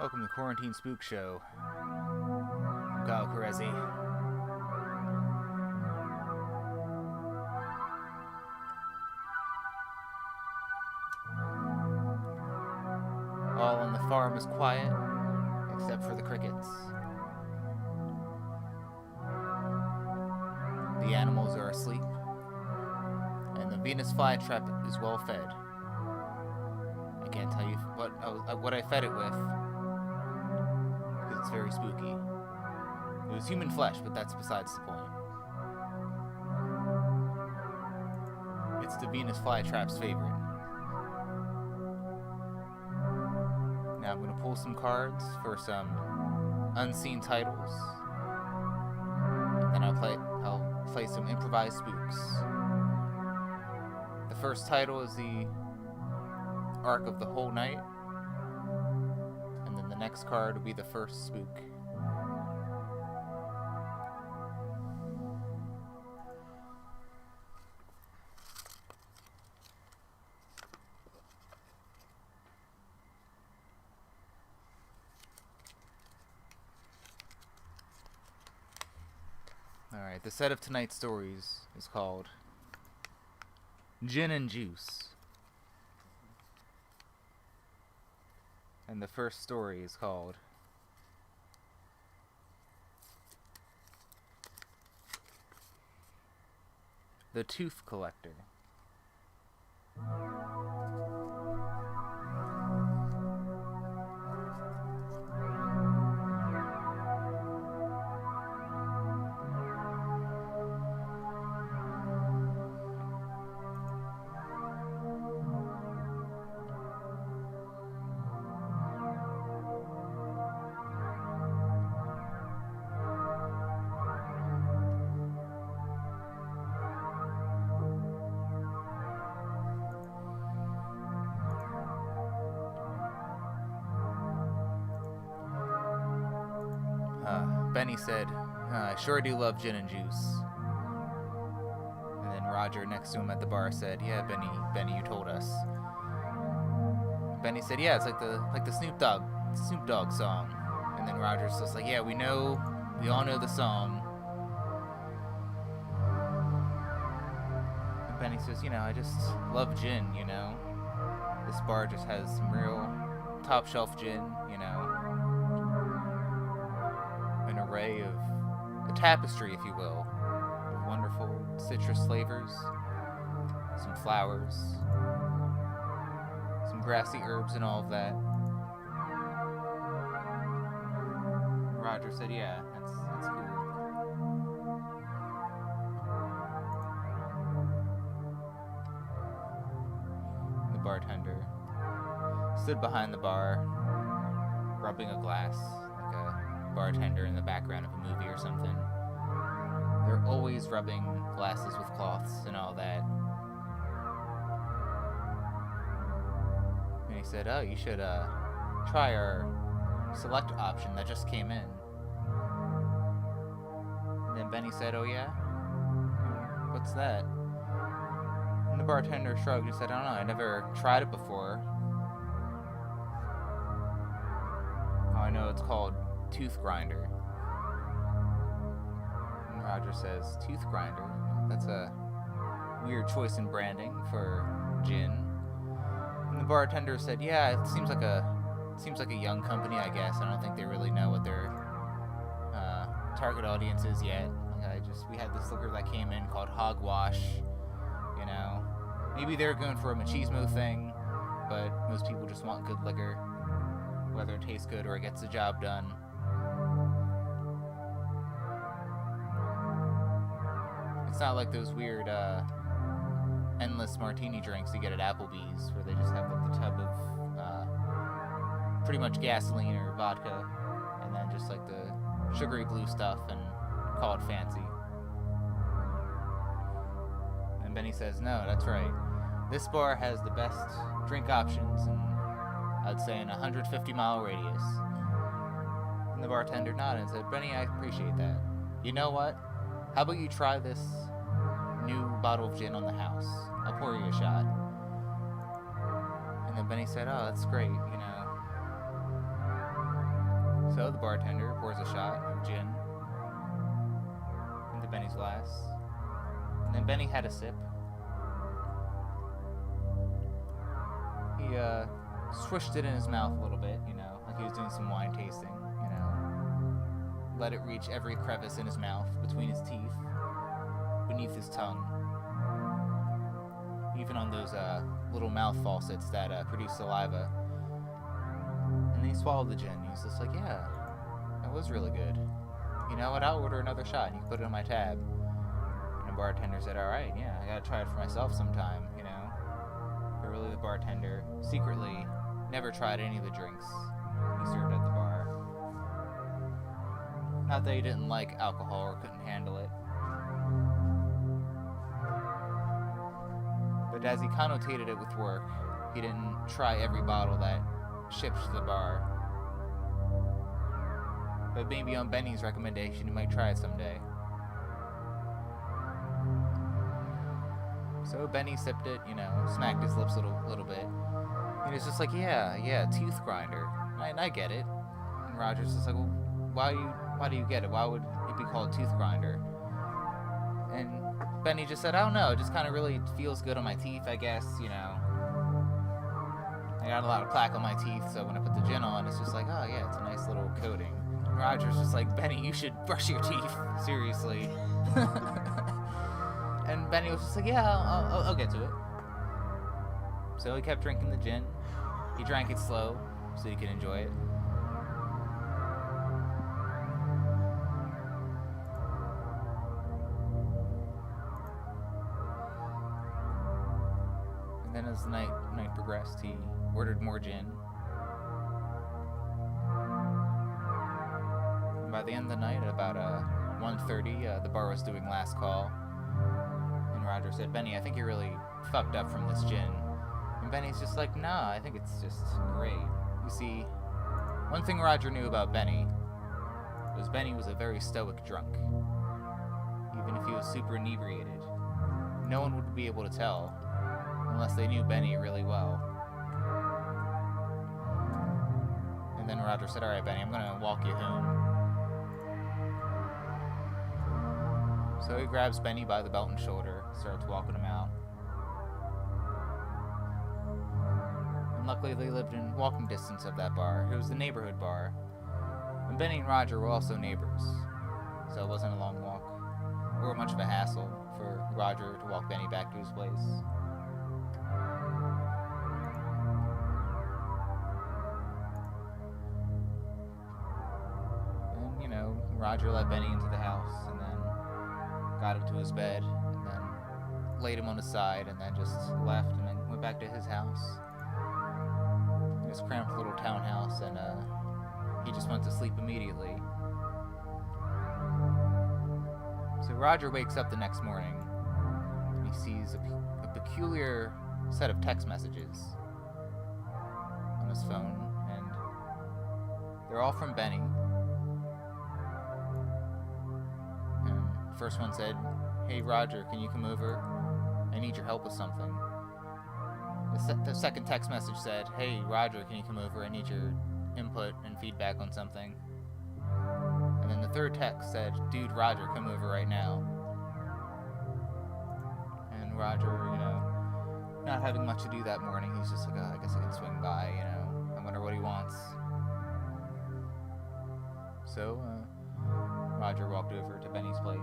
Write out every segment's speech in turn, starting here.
Welcome to the Quarantine Spook Show. I'm Kerezsi. All on the farm is quiet, except for the crickets. The animals are asleep, and the Venus flytrap is well fed. I can't tell you what I fed it with, because it's very spooky. It was human flesh, but that's besides the point. It's the Venus flytrap's favorite. Now I'm going to pull some cards for some unseen titles, and then I'll play some improvised spooks. The first title is the Arc of the Whole Night, and then the next card will be the first spook. Alright, the set of tonight's stories is called Gin and Juice. And the first story is called The Tooth Collector. Benny said, I sure do love gin and juice. And then Roger next to him at the bar said, yeah, Benny, you told us. Benny said, yeah, it's like the Snoop Dogg song. And then Roger's just like, yeah, we all know the song. And Benny says, I just love gin, This bar just has some real top shelf gin, array of a tapestry, if you will, of wonderful citrus flavors, some flowers, some grassy herbs, and all of that. Roger said, "Yeah, that's cool." The bartender stood behind the bar, rubbing a glass. Bartender in the background of a movie or something. They're always rubbing glasses with cloths and all that. And he said, oh, you should try our select option that just came in. And then Benny said, oh yeah? What's that? And the bartender shrugged and said, I don't know, I never tried it before. Oh, I know it's called Tooth Grinder. And Roger says, Tooth Grinder? That's a weird choice in branding for gin. And the bartender said, yeah, it seems like a young company, I guess. I don't think they really know what their target audience is yet. We had this liquor that came in called Hogwash, Maybe they're going for a machismo thing, but most people just want good liquor, whether it tastes good or it gets the job done. It's not like those weird, endless martini drinks you get at Applebee's, where they just have the tub of pretty much gasoline or vodka, and then just the sugary blue stuff, and call it fancy. And Benny says, no, that's right. This bar has the best drink options in, I'd say, in a 150-mile radius. And the bartender nodded and said, Benny, I appreciate that. You know what? How about you try this new bottle of gin on the house? I'll pour you a shot. And then Benny said, oh, that's great, So the bartender pours a shot of gin into Benny's glass. And then Benny had a sip. He swished it in his mouth a little bit, like he was doing some wine tasting, Let it reach every crevice in his mouth, between his teeth, beneath his tongue. Even on those little mouth faucets that produce saliva. And then he swallowed the gin. He was just like, yeah, that was really good. You know what, I'll order another shot and you can put it on my tab. And the bartender said, alright, yeah, I gotta try it for myself sometime, But really the bartender secretly never tried any of the drinks he served at the bar. Not that he didn't like alcohol or couldn't handle it. But as he connotated it with work, he didn't try every bottle that shipped to the bar. But maybe on Benny's recommendation, he might try it someday. So Benny sipped it, smacked his lips a little bit. And he's just like, yeah, tooth grinder. I get it. And Roger's just like, well, why do you get it? Why would it be called tooth grinder? And Benny just said, I don't know, it just kind of really feels good on my teeth, I guess, I got a lot of plaque on my teeth, so when I put the gin on, it's just like, oh yeah, it's a nice little coating. And Roger's just like, Benny, you should brush your teeth, seriously. And Benny was just like, yeah, I'll get to it. So he kept drinking the gin. He drank it slow, so he could enjoy it. And then as the night progressed, he ordered more gin. And by the end of the night, at about 1:30, the bar was doing last call. And Roger said, Benny, I think you're really fucked up from this gin. And Benny's just like, nah, I think it's just great. You see, one thing Roger knew about Benny was Benny was a very stoic drunk. Even if he was super inebriated, no one would be able to tell unless they knew Benny really well. And then Roger said, alright, Benny, I'm gonna walk you home. So he grabs Benny by the belt and shoulder, starts walking him out. And luckily they lived in walking distance of that bar. It was the neighborhood bar. And Benny and Roger were also neighbors, so it wasn't a long walk, or much of a hassle for Roger to walk Benny back to his place. And, Roger let Benny into the house, and then got him to his bed, and then laid him on his side, and then just left, and then went back to his house. His cramped little townhouse, and he just went to sleep immediately. So Roger wakes up the next morning, and he sees a peculiar set of text messages on his phone, and they're all from Benny. First one said, hey Roger, can you come over? I need your help with something. The second text message said, hey Roger, can you come over? I need your input and feedback on something. And then the third text said, dude, Roger, come over right now. And Roger, not having much to do that morning, he's just like, oh, I guess I can swing by, I wonder what he wants. So, Roger walked over to Benny's place,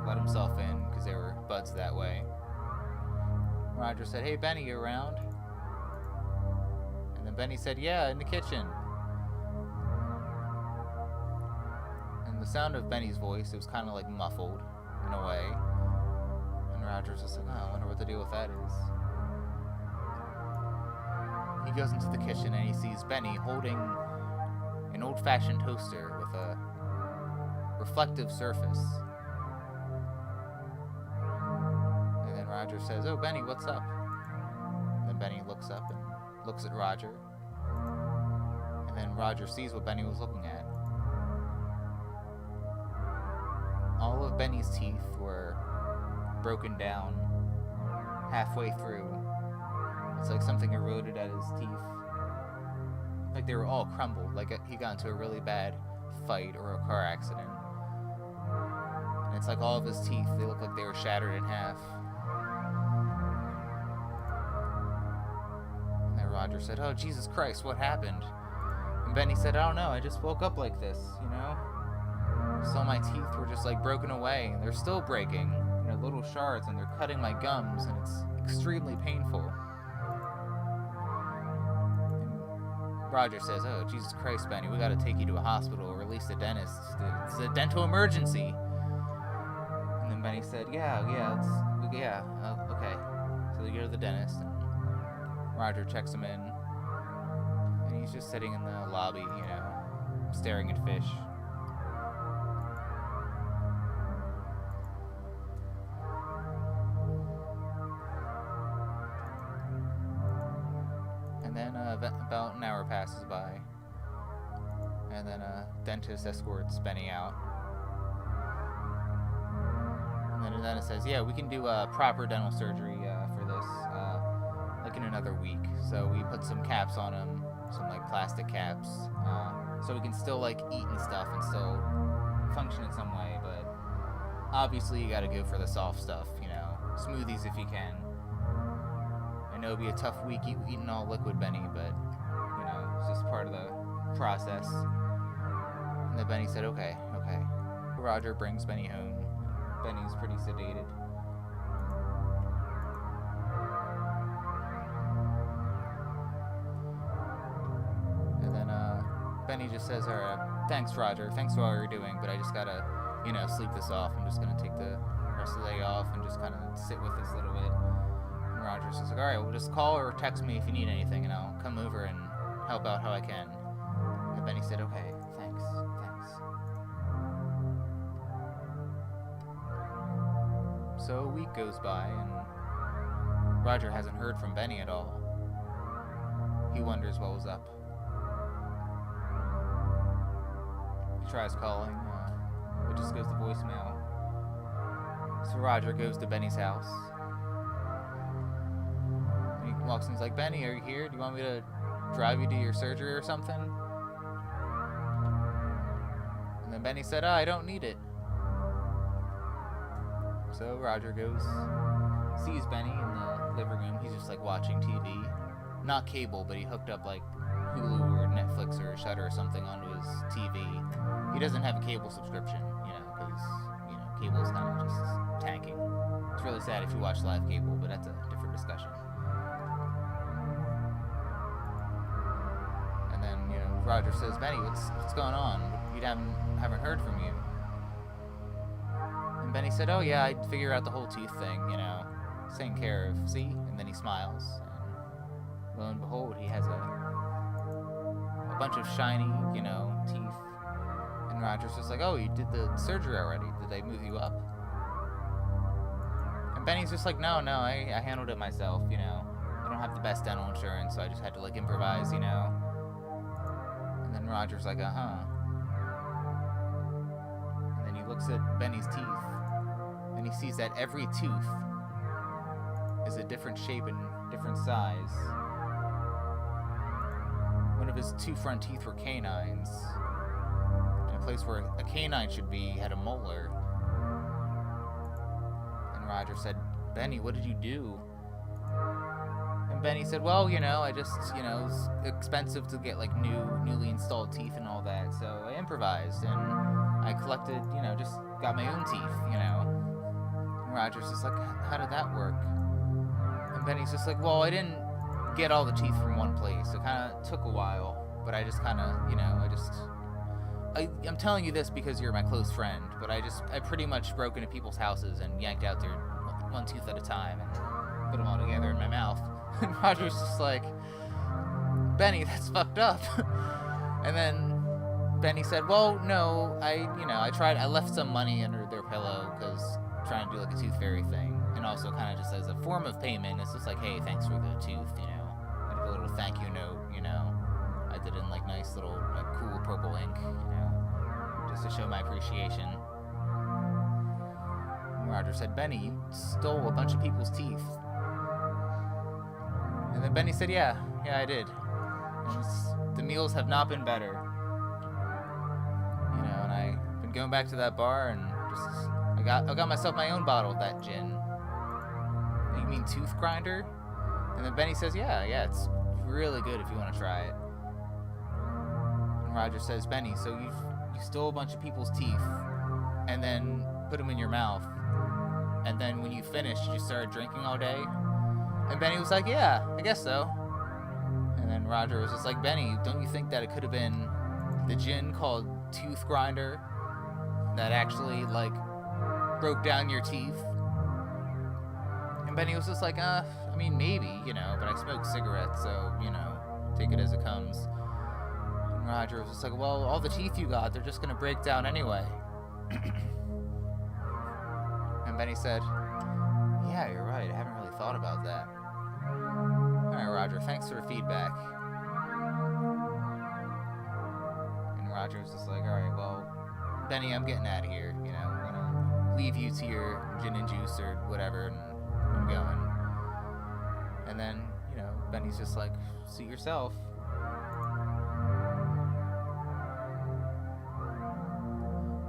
let himself in, because they were buds that way. Roger said, hey Benny, you around? And then Benny said, yeah, in the kitchen. And the sound of Benny's voice, it was kind of like muffled, in a way. And Roger's just like, oh, I wonder what the deal with that is. He goes into the kitchen and he sees Benny holding an old-fashioned toaster with a reflective surface. And then Roger says, oh, Benny, what's up? And then Benny looks up and looks at Roger. And then Roger sees what Benny was looking at. All of Benny's teeth were broken down halfway through. It's like something eroded at his teeth. like they were all crumbled, like he got into a really bad fight or a car accident. And it's like all of his teeth, they look like they were shattered in half. And then Roger said, "Oh, Jesus Christ, what happened?" And Benny said, "I don't know, I just woke up like this, you know? So my teeth were just like broken away, and they're still breaking. They're little shards, and they're cutting my gums, and it's extremely painful." And Roger says, "Oh, Jesus Christ, Benny, we gotta take you to a hospital or at least a dentist. It's a dental emergency." And then Benny said, okay. So they go to the dentist, and Roger checks him in, and he's just sitting in the lobby, you know, staring at fish. And then about an hour passes by, and then a dentist escorts Benny out. And then the dentist says, "Yeah, we can do proper dental surgery for this, like in another week." So we put some caps on him, some like plastic caps, so we can still like eat and stuff and still function in some way. But obviously, you got to go for the soft stuff, you know, smoothies if you can. I know it'll be a tough week eating all liquid, Benny, but, you know, it's just part of the process. And then Benny said, okay. Roger brings Benny home. Benny's pretty sedated. And then Benny just says, "All right, thanks, Roger. Thanks for all you're doing, but I just gotta, you know, sleep this off. I'm just gonna take the rest of the day off and just kind of sit with this a little bit." And Roger says, "All right, well, just call or text me if you need anything, and I'll come over and help out how I can." And Benny said, "Okay, thanks." So a week goes by, and Roger hasn't heard from Benny at all. He wonders what was up. He tries calling, it just goes to voicemail. So Roger goes to Benny's house. And he walks in, he's like, "Benny, are you here? Do you want me to drive you to your surgery or something?" And then Benny said, "I don't need it." So Roger goes, sees Benny in the living room. He's just like watching TV. Not cable, but he hooked up like Hulu or Netflix or Shudder or something onto his TV. He doesn't have a cable subscription, you know, because, you know, cable's kind of just tanking. It's really sad if you watch live cable, but that's a different discussion. And then, you know, Roger says, "Benny, what's going on? We haven't heard from you." And Benny said, "Oh yeah, I'd figure out the whole teeth thing, you know, it's taken care of, see?" And then he smiles, and lo and behold, he has a bunch of shiny, you know, teeth. And Roger's just like, "Oh, you did the surgery already? Did they move you up?" And Benny's just like, no, I handled it myself, you know. I don't have the best dental insurance, so I just had to like improvise, you know. And then Roger's like, And then he looks at Benny's teeth, and he sees that every tooth is a different shape and different size. One of his two front teeth were canines. In a place where a canine should be, had a molar. And Roger said, "Benny, what did you do?" And Benny said, "Well, you know, I just, you know, it's expensive to get like newly installed teeth and all that, so I improvised and I collected, you know, just got my own teeth, you know." And Roger's just like, "How did that work?" And Benny's just like, "Well, I didn't get all the teeth from one place. It kind of took a while, but I just kind of, you know, I'm telling you this because you're my close friend, but I pretty much broke into people's houses and yanked out their one tooth at a time and put them all together in my mouth." And Roger's just like, "Benny, that's fucked up." And then Benny said, "Well, no, I left some money under their pillow because trying to do like a tooth fairy thing, and also kind of just as a form of payment. It's just like, hey, thanks for the tooth, you know, like a little thank you note, you know. I did it in like nice little like cool purple ink, you know, just to show my appreciation." And Roger said, "Benny, you stole a bunch of people's teeth." And then Benny said, yeah, I did. The meals have not been better. You know, and I've been going back to that bar and I got myself my own bottle of that gin. You mean tooth grinder? And then Benny says, yeah, it's really good if you want to try it. And Roger says, Benny, so you stole a bunch of people's teeth and then put them in your mouth. And then when you finished, you just started drinking all day? And Benny was like, yeah, I guess so. And then Roger was just like, Benny, don't you think that it could have been the gin called Tooth Grinder that actually, like, broke down your teeth? And Benny was just like, I mean, maybe, you know, but I smoke cigarettes, so, you know, take it as it comes. And Roger was just like, well, all the teeth you got, they're just gonna break down anyway. And Benny said, yeah, you're right, I haven't really thought about that. Alright, Roger, thanks for the feedback. And Roger was just like, alright, well, Benny, I'm getting out of here, you know, I'm gonna leave you to your gin and juice or whatever, and I'm going. And then, you know, Benny's just like, suit yourself.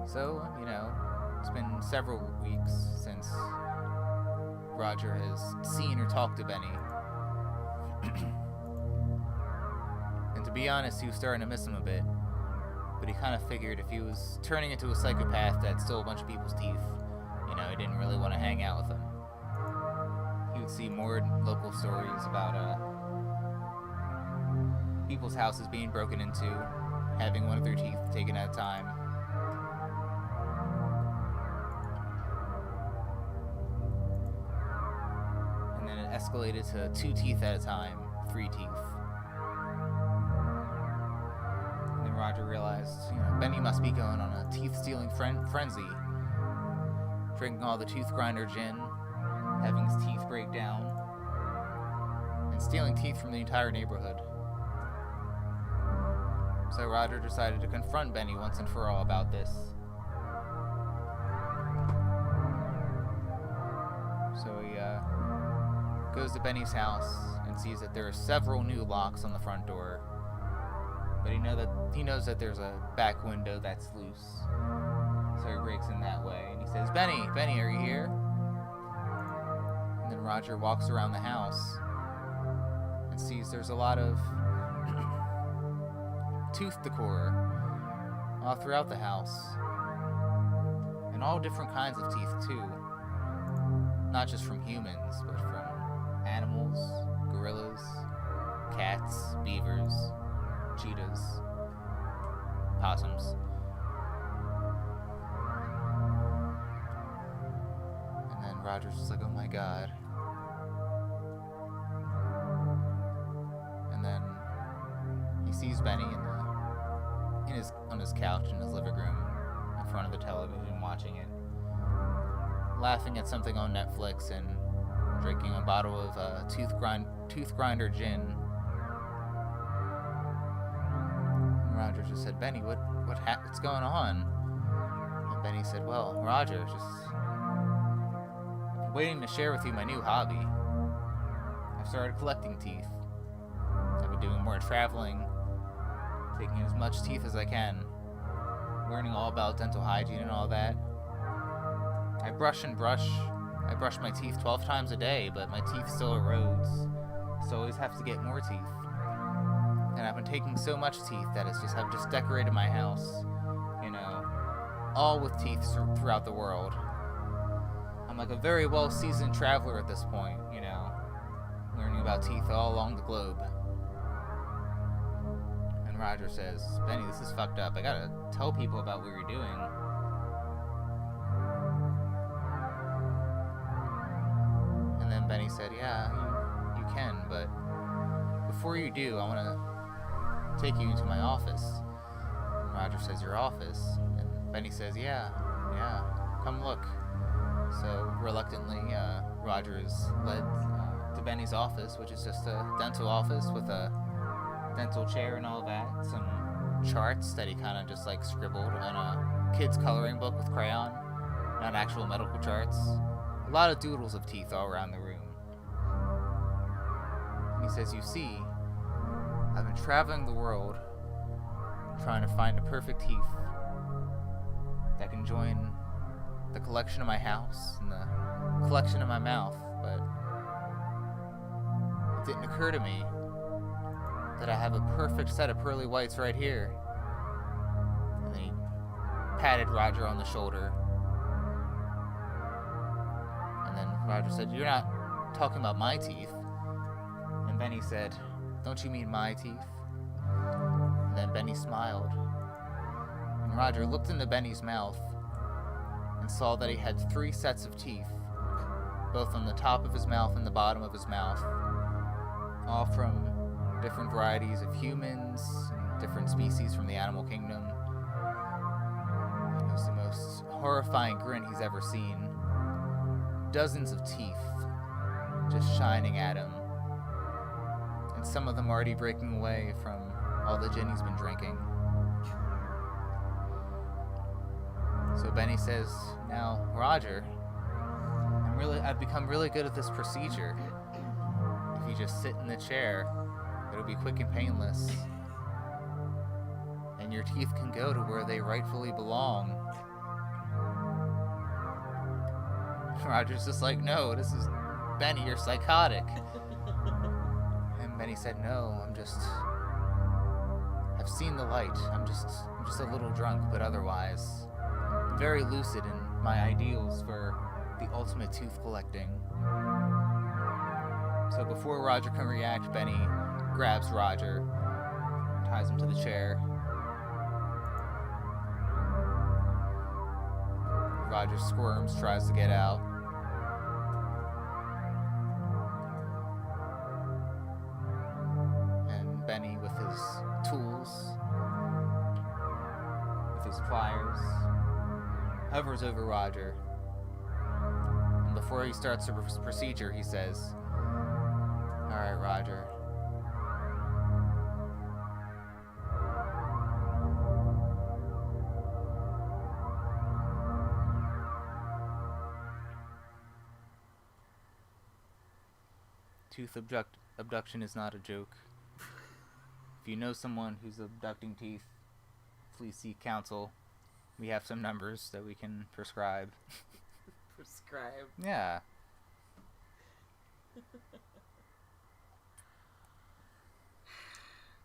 So, you know, it's been several weeks since Roger has seen or talked to Benny. And to be honest, he was starting to miss him a bit. But he kind of figured if he was turning into a psychopath that stole a bunch of people's teeth, you know, he didn't really want to hang out with them. He would see more local stories about people's houses being broken into, having one of their teeth taken at a time. And then it escalated to 2 teeth at a time, 3 teeth. And then Roger realized, you know, Benny must be going on a teeth-stealing frenzy, drinking all the Tooth Grinder gin, having his teeth break down, and stealing teeth from the entire neighborhood. So Roger decided to confront Benny once and for all about this. So he goes to Benny's house and sees that there are several new locks on the front door. But he knows that there's a back window that's loose. So he breaks in that way and he says, Benny, are you here? And then Roger walks around the house and sees there's a lot of tooth decor all throughout the house. And all different kinds of teeth too. Not just from humans, but from animals, gorillas, cats, beavers, cheetahs, possums. And then Roger's just like, oh my god. And then he sees Benny on his couch in his living room in front of the television watching it, laughing at something on Netflix and drinking a bottle of Tooth Grinder gin. And Roger just said, Benny, what's going on? And Benny said, well, Roger, just waiting to share with you my new hobby. I've started collecting teeth. I've been doing more traveling, taking as much teeth as I can, learning all about dental hygiene and all that. I brush my teeth 12 times a day, but my teeth still erodes, so I always have to get more teeth. And I've been taking so much teeth that I've just decorated my house, you know, all with teeth throughout the world. I'm like a very well-seasoned traveler at this point, you know, learning about teeth all along the globe. And Roger says, Benny, this is fucked up. I gotta tell people about what you're doing. And then Benny said, yeah, you can, but before you do, I want to take you into my office. And Roger says, your office? And Benny says, yeah, come look. So reluctantly, Roger is led to Benny's office, which is just a dental office with a dental chair and all that. Some charts that he kind of just like scribbled on a kid's coloring book with crayon, not actual medical charts. A lot of doodles of teeth all around the room. And he says, you see, I've been traveling the world trying to find a perfect teeth that can join the collection of my house and the collection of my mouth, but it didn't occur to me that I have a perfect set of pearly whites right here. And then he patted Roger on the shoulder. And then Roger said, "You're not talking about my teeth." And Benny said, "Don't you mean my teeth?" And then Benny smiled. And Roger looked into Benny's mouth and saw that he had 3 sets of teeth, both on the top of his mouth and the bottom of his mouth, all from different varieties of humans and different species from the animal kingdom. It was the most horrifying grin he's ever seen. Dozens of teeth just shining at him, and some of them already breaking away from all the gin he's been drinking. So Benny says, "Now, Roger, I've become really good at this procedure. If you just sit in the chair, it'll be quick and painless. And your teeth can go to where they rightfully belong." Roger's just like, "No, this is Benny, you're psychotic." And Benny said, "No, I've seen the light. I'm just a little drunk, but otherwise very lucid in my ideals for the ultimate tooth collecting." So before Roger can react, Benny grabs Roger, ties him to the chair. Roger squirms, tries to get out. And Benny, with his tools, with his pliers, hovers over Roger. And before he starts the procedure, he says, "All right, Roger. Tooth abduction is not a joke. If you know someone who's abducting teeth, please seek counsel. We have some numbers that we can prescribe." Prescribe? Yeah.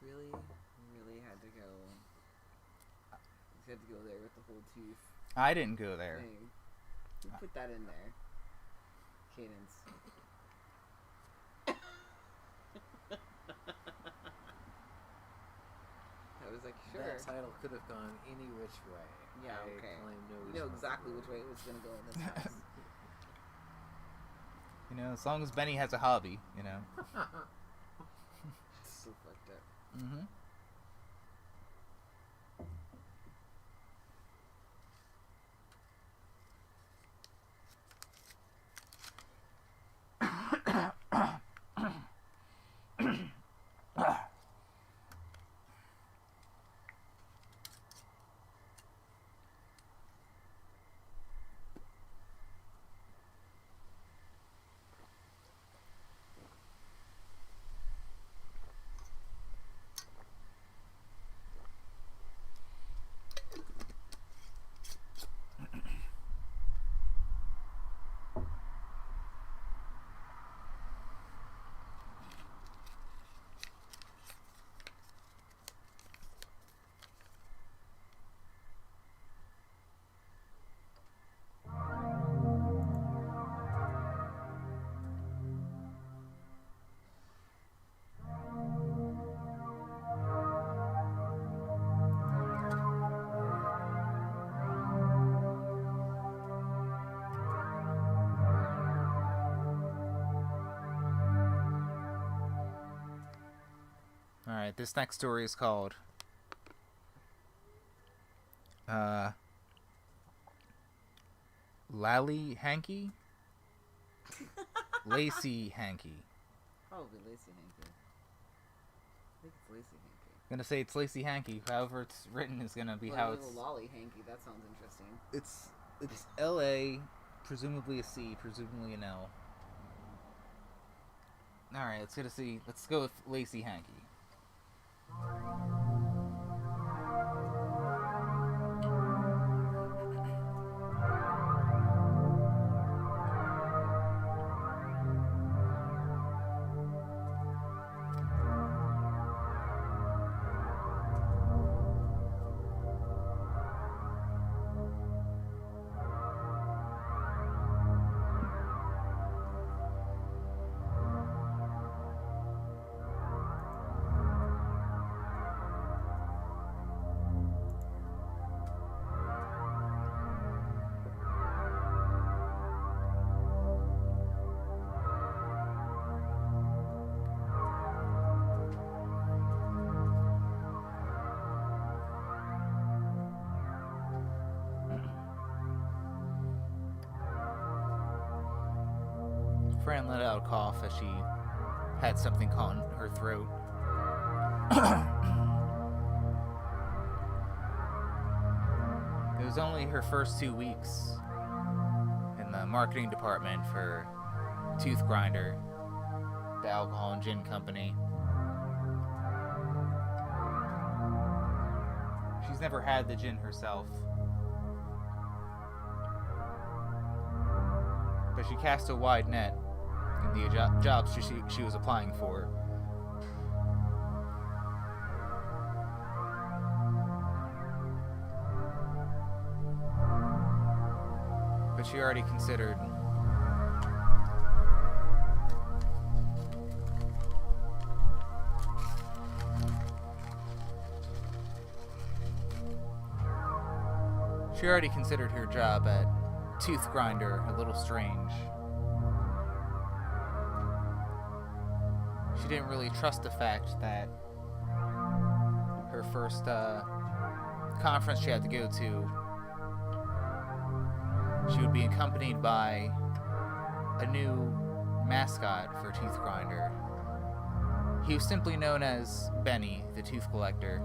Really had to go. You had to go there with the whole tooth I didn't go there. thing. You put that in there. Cadence. I was like, sure. That title could have gone any which way. Yeah, I okay. claim no You know exactly which way it was going to go in this house. You know, as long as Benny has a hobby, you know. So fucked up. Mm-hmm. Alright, this next story is called Lally Hanky? Lacy Hanky. Probably Lacey Hanky. I think it's Lacey Hanky. I'm gonna say it's Lacy Hanky. However it's written is gonna be how it's... Lolly Hanky, that sounds interesting. It's L-A, presumably a C, presumably an L. Alright, let's go with Lacy Hanky. Fran let out a cough as she had something caught in her throat. It was only her first 2 weeks in the marketing department for Tooth Grinder, the alcohol and gin company. She's never had the gin herself, but she cast a wide net in the jobs she was applying for. But she already considered her job at Tooth Grinder a little strange. She didn't really trust the fact that her first conference she had to go to, she would be accompanied by a new mascot for Tooth Grinder. He was simply known as Benny, the tooth collector.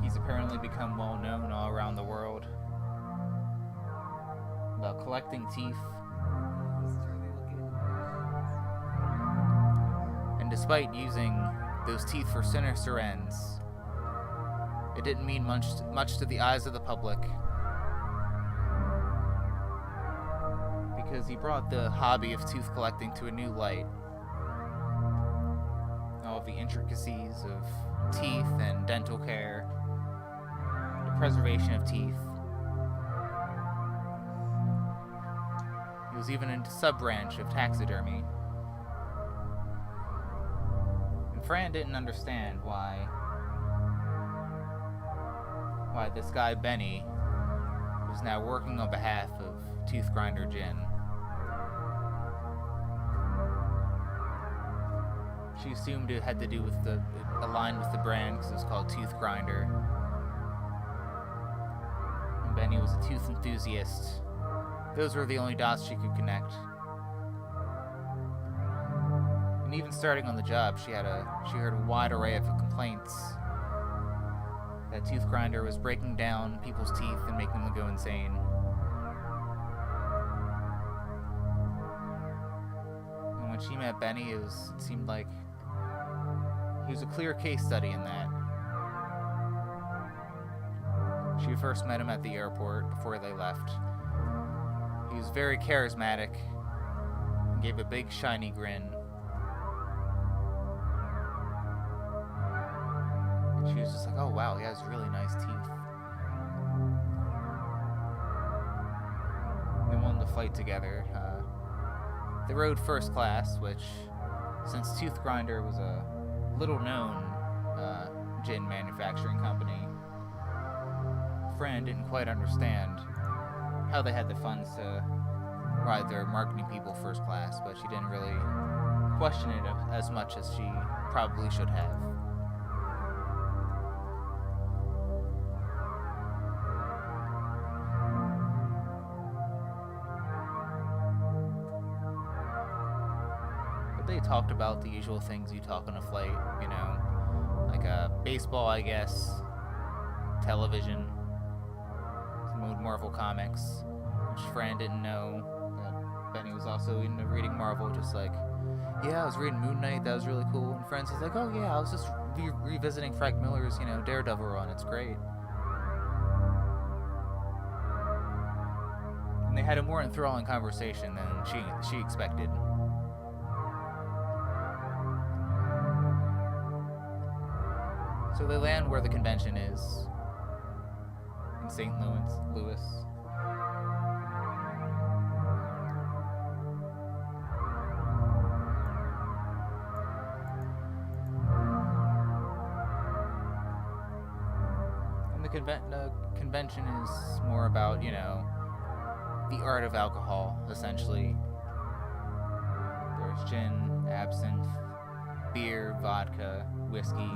He's apparently become well known all around the world about collecting teeth. And despite using those teeth for sinister ends, it didn't mean much to the eyes of the public, because he brought the hobby of tooth collecting to a new light. All of the intricacies of teeth and dental care, the preservation of teeth. He was even a sub-branch of taxidermy. And Fran didn't understand why this guy Benny was now working on behalf of Tooth Grinder Gin. She assumed it had to do with aligned with the brand because it was called Tooth Grinder. And Benny was a tooth enthusiast. Those were the only dots she could connect. And even starting on the job, she heard a wide array of complaints that Tooth Grinder was breaking down people's teeth and making them go insane. And when she met Benny, it seemed like he was a clear case study in that. She first met him at the airport before they left. He was very charismatic and gave a big shiny grin. She was just like, oh wow, he has really nice teeth. They wanted to fight together. They rode first class, which, since Tooth Grinder was a little-known gin manufacturing company, Fran didn't quite understand how they had the funds to ride their marketing people first class, but she didn't really question it as much as she probably should have. They talked about the usual things you talk on a flight, like baseball, I guess, television, some old Marvel comics, which Fran didn't know, but Benny was also into reading Marvel, just like, yeah, I was reading Moon Knight, that was really cool. And Franz was like, oh yeah, I was just revisiting Frank Miller's, Daredevil run, it's great. And they had a more enthralling conversation than she expected. So they land where the convention is, in St. Louis. And the convention is more about, the art of alcohol, essentially. There's gin, absinthe, beer, vodka, whiskey.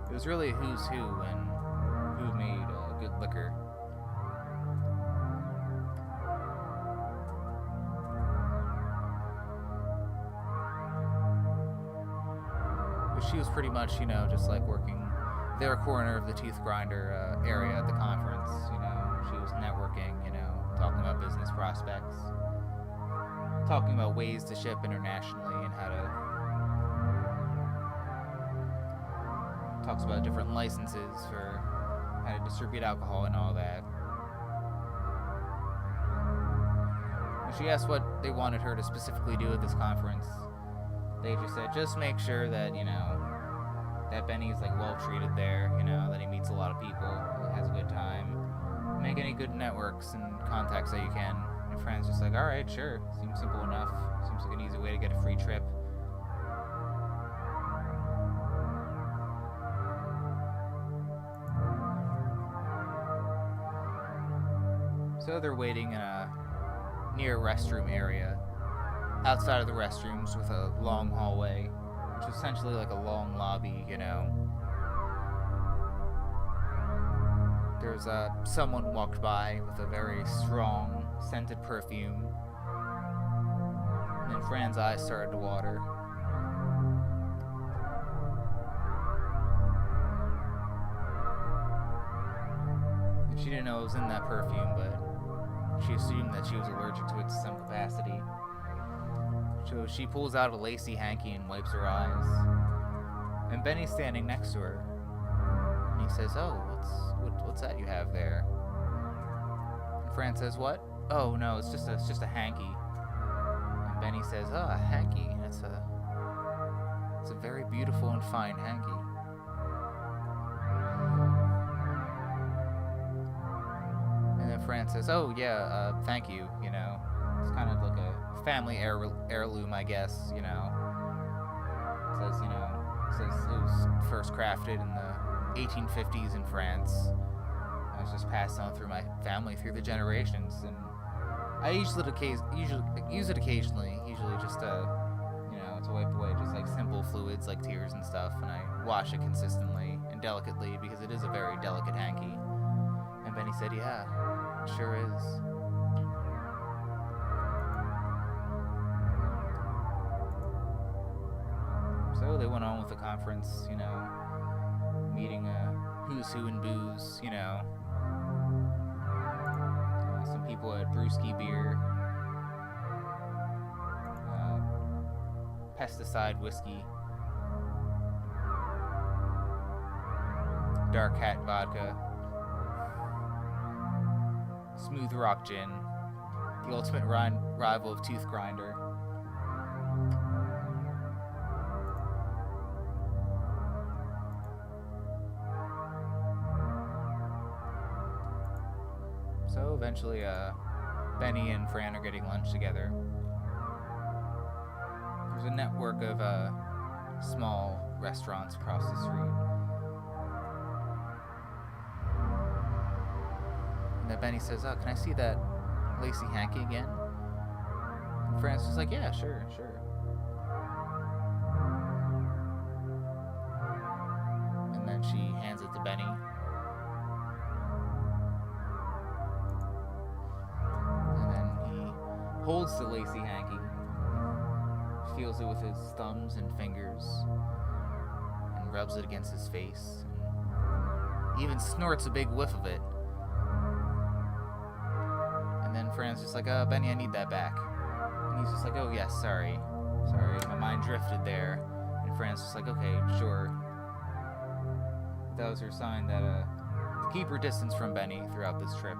It was really who's who and who made good liquor. But she was pretty much, just like working their corner of the teeth grinder area at the conference. She was networking, talking about business prospects, talking about ways to ship internationally and how to. Talks about different licenses for how to distribute alcohol and all that. When she asked what they wanted her to specifically do at this conference, they just said, just make sure that, that Benny's like well treated there, that he meets a lot of people, has a good time, make any good networks and contacts that you can. And Fran's just like, alright, sure, seems simple enough, seems like an easy way to get a free trip. So they're waiting in near a restroom area. Outside of the restrooms with a long hallway, which is essentially like a long lobby, There's someone walked by with a very strong, scented perfume. And then Fran's eyes started to water. And she didn't know it was in that perfume, but she assumed that she was allergic to it to some capacity. So she pulls out a lacy hanky and wipes her eyes. And Benny's standing next to her. And he says, oh, what's that you have there? And Fran says, what? Oh, no, it's just a hanky. And Benny says, oh, a hanky. It's a very beautiful and fine hanky. Fran says, oh yeah, thank you, it's kind of like a family heirloom, I guess, It says, it was first crafted in the 1850s in France. It was just passed on through my family through the generations, and I use it occasionally, usually just to wipe away just like simple fluids like tears and stuff, and I wash it consistently and delicately because it is a very delicate hanky. And Benny said, yeah, it sure is. So they went on with the conference, meeting who's who in booze, some people had brewski beer, pesticide whiskey, dark hat vodka, Smooth Rock Gin, the ultimate rival of Tooth Grinder. So eventually, Benny and Fran are getting lunch together. There's a network of small restaurants across the street. And then Benny says, oh, can I see that lacy hanky again? And Fran's was like, yeah, sure. And then she hands it to Benny. And then he holds the lacy hanky, feels it with his thumbs and fingers, and rubs it against his face, and even snorts a big whiff of it. Fran's just like, Benny, I need that back. And he's just like, oh, yes, sorry, my mind drifted there. And Fran's just like, okay, sure. That was her sign that, to keep her distance from Benny throughout this trip.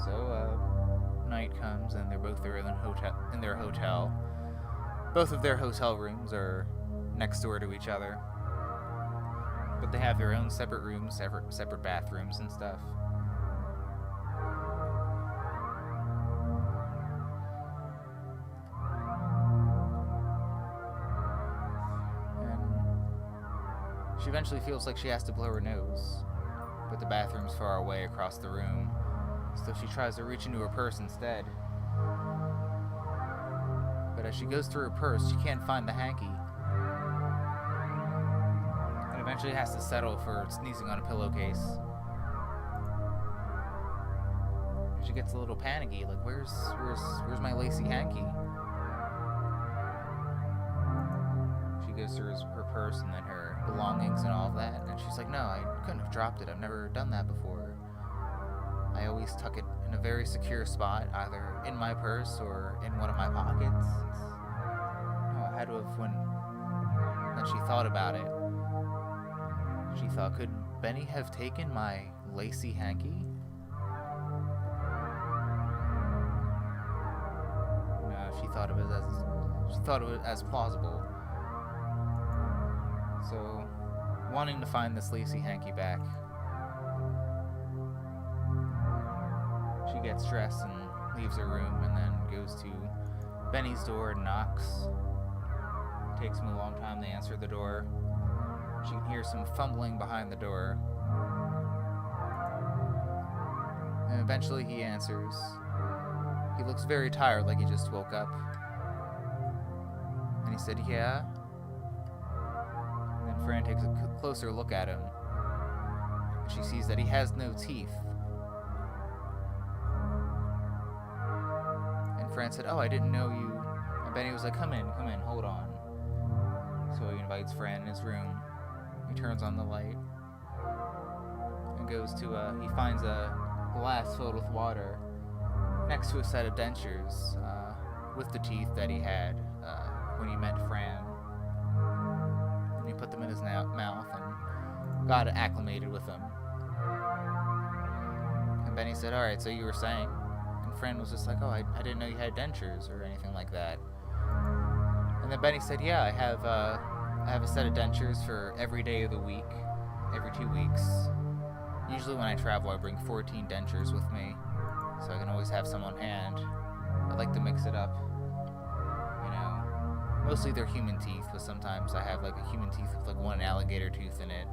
So, night comes and they're both there in their hotel. Both of their hotel rooms are next door to each other, but they have their own separate rooms, separate bathrooms and stuff. And she eventually feels like she has to blow her nose, but the bathroom's far away across the room, so she tries to reach into her purse instead. But as she goes through her purse, she can't find the hanky. And eventually has to settle for sneezing on a pillowcase. She gets a little panicky, like, where's my lacy hanky? She goes through her purse and then her belongings and all of that, and she's like, no, I couldn't have dropped it. I've never done that before. I always tuck it in a very secure spot, either in my purse or in one of my pockets. I had to have, then she thought about it. She thought, could Benny have taken my lacy hanky? No, she thought of it as plausible. So, wanting to find this lacy hanky back, she gets dressed and leaves her room and then goes to Benny's door and knocks. It takes him a long time to answer the door. She can hear some fumbling behind the door. And eventually he answers. He looks very tired, like he just woke up. And he said, yeah? And then Fran takes a closer look at him. And she sees that he has no teeth. Fran said, oh, I didn't know you. And Benny was like, come in, hold on. So he invites Fran in his room. He turns on the light and goes to, he finds a glass filled with water next to a set of dentures with the teeth that he had when he met Fran. And he put them in his mouth and got acclimated with them. And Benny said, all right, so you were saying? Fran was just like, oh, I didn't know you had dentures or anything like that. And then Benny said, yeah, I have a set of dentures for every day of the week, every 2 weeks. Usually when I travel, I bring 14 dentures with me, so I can always have some on hand. I like to mix it up. You know, mostly they're human teeth, but sometimes I have like a human teeth with like one alligator tooth in it.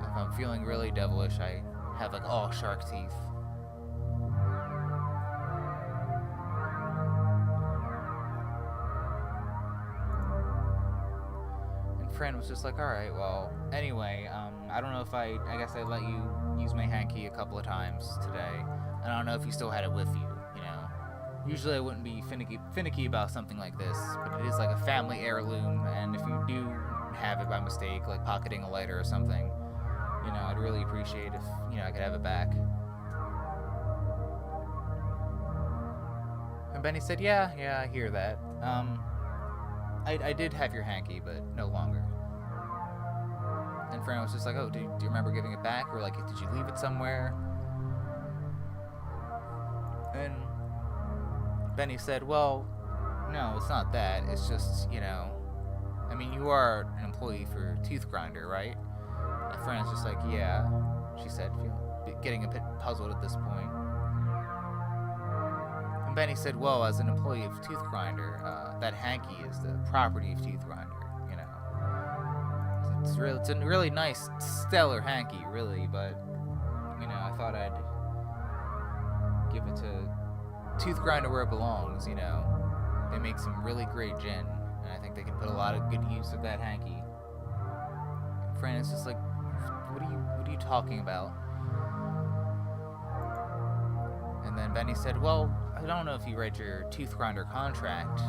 If I'm feeling really devilish, I have like all shark teeth. Fran was just like, alright, well, anyway, I don't know if I guess I let you use my hanky a couple of times today. I don't know if you still had it with you, you know. Usually I wouldn't be finicky about something like this, but it is like a family heirloom, and if you do have it by mistake, like pocketing a lighter or something, you know, I'd really appreciate if, you know, I could have it back. And Benny said, yeah, I hear that. I did have your hanky, but no longer. And Fran was just like, oh, do you remember giving it back? Or like, did you leave it somewhere? And Benny said, well, no, it's not that. It's just, you know, I mean, you are an employee for Tooth Grinder, right? And Fran's just like, yeah, she said, getting a bit puzzled at this point. And Benny said, well, as an employee of Tooth Grinder, that hanky is the property of Tooth Grinder, you know. It's a really nice, stellar hanky, really, but, you know, I thought I'd give it to Tooth Grinder where it belongs, you know. They make some really great gin, and I think they can put a lot of good use of that hanky. And Fran is just like, what are you talking about? And then Benny said, well, I don't know if you read your Tooth Grinder contract.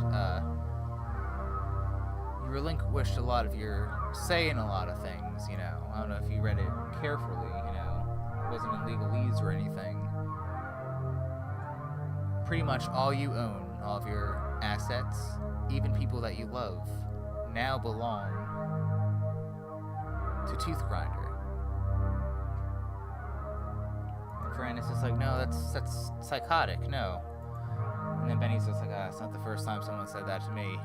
relinquished a lot of your say in a lot of things, you know. I don't know if you read it carefully, you know. It wasn't in legalese or anything. Pretty much all you own, all of your assets, even people that you love, now belong to Tooth Grinder. And Fran is just like, no, that's psychotic, no. And then Benny's just like, it's not the first time someone said that to me.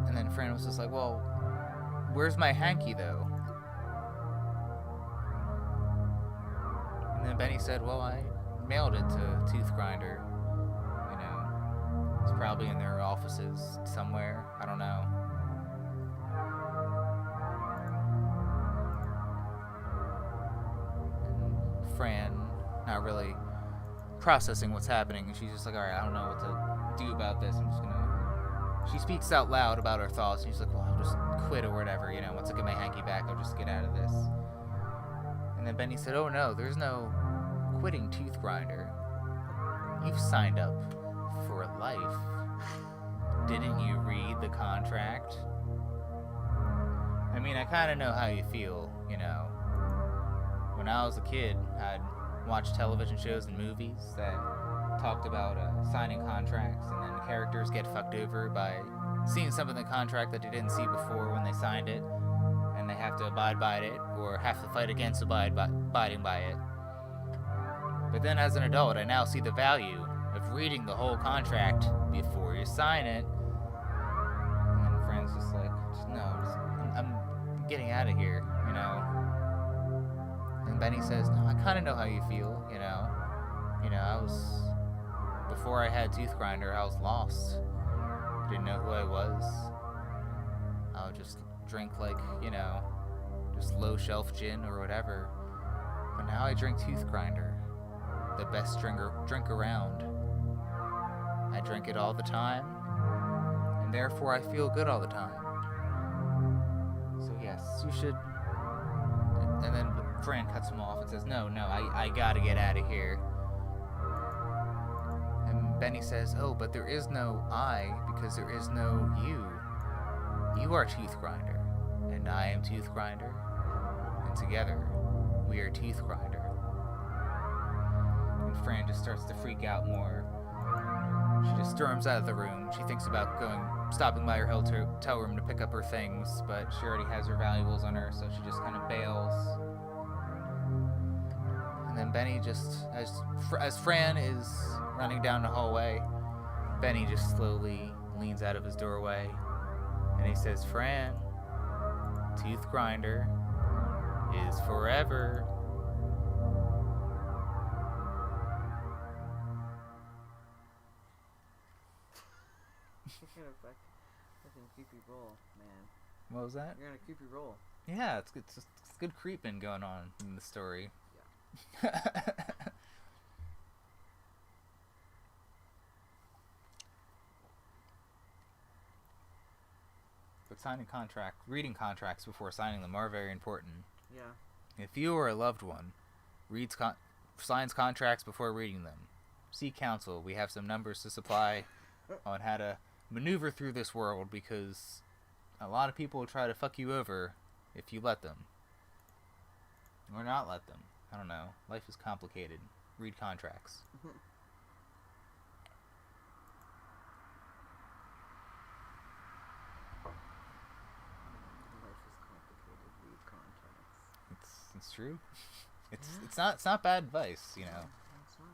And then Fran was just like, well, where's my hanky, though? And then Benny said, well, I mailed it to Tooth Grinder. You know, it's probably in their offices somewhere. I don't know. And Fran, not really processing what's happening, and she's just like, alright, I don't know what to do about this. I'm just gonna... She speaks out loud about her thoughts, and she's like, well, I'll just quit or whatever, you know, once I get my hanky back, I'll just get out of this. And then Benny said, oh no, there's no quitting Tooth Grinder. You've signed up for life. Didn't you read the contract? I mean, I kind of know how you feel, you know. When I was a kid, I'd watch television shows and movies that talked about signing contracts, and then the characters get fucked over by seeing something in the contract that they didn't see before when they signed it, and they have to abide by it or have to fight against abiding by it. But then as an adult, I now see the value of reading the whole contract before you sign it. And then Fran's just like, I'm getting out of here, you know. And Benny says, no, I kind of know how you feel, you know. You know, before I had Tooth Grinder, I was lost. Didn't know who I was. I would just drink like, you know, just low shelf gin or whatever. But now I drink Tooth Grinder, the best drink around. I drink it all the time, and therefore I feel good all the time. So yes, you should. And then Fran cuts him off and says, no, I gotta get out of here. And Benny says, oh, but there is no I, because there is no you. You are Tooth Grinder, and I am Tooth Grinder, and together we are Tooth Grinder. And Fran just starts to freak out more. She just storms out of the room. She thinks about stopping by her hotel room to pick up her things, but she already has her valuables on her, so she just kind of bails. And then Benny just, as Fran is running down the hallway, Benny just slowly leans out of his doorway, and he says, Fran, Tooth Grinder is forever. You're in a fucking creepy roll, man. What was that? You're in a creepy roll. Yeah, it's good creeping going on in the story. Yeah. But reading contracts before signing them are very important. Yeah. If you or a loved one signs contracts before reading them, seek counsel. We have some numbers to supply on how to maneuver through this world, because a lot of people will try to fuck you over if you let them. Or not let them. I don't know. Life is complicated. Read contracts. Life is complicated. Read contracts. It's true. It's not bad advice, you know. That's not.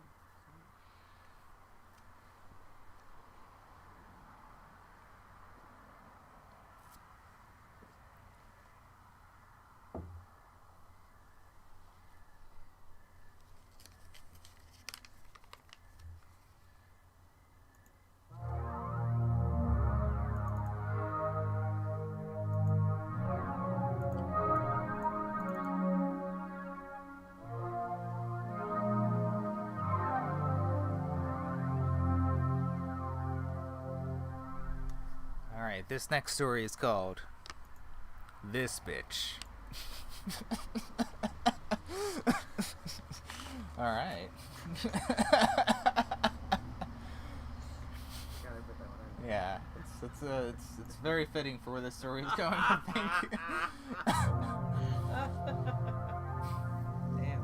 Alright, this next story is called This Bitch. Alright. Gotta put that one in. Yeah. It's very fitting for where this story is going, I think. Damn.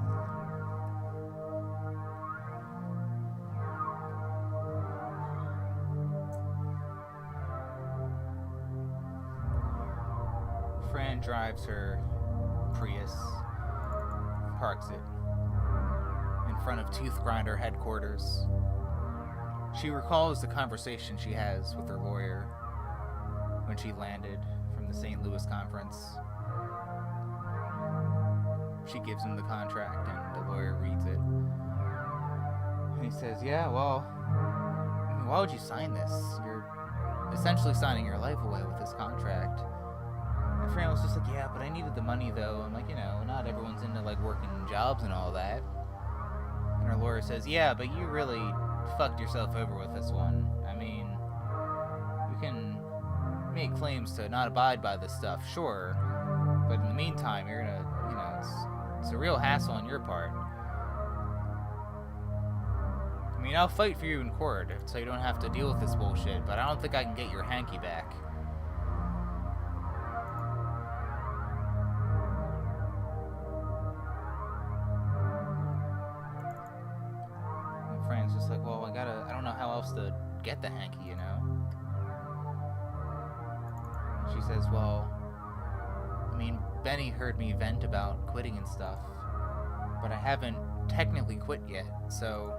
Fran drives her Prius, parks it in front of Tooth Grinder headquarters. She recalls the conversation she has with her lawyer when she landed from the St. Louis conference. She gives him the contract and the lawyer reads it. And he says, yeah, well, why would you sign this? You're essentially signing your life away with this contract. And Fran was just like, yeah, but I needed the money though. I'm like, not everyone's into like working jobs and all that. And her lawyer says, yeah, but you really fucked yourself over with this one. I mean, you can make claims to not abide by this stuff, sure, but in the meantime, you're gonna, it's a real hassle on your part. I mean, I'll fight for you in court so you don't have to deal with this bullshit, but I don't think I can get your hanky back. Fran's just like, well, I don't know how else to get the hanky, She says, well, I mean, Benny heard me vent about quitting and stuff, but I haven't technically quit yet, so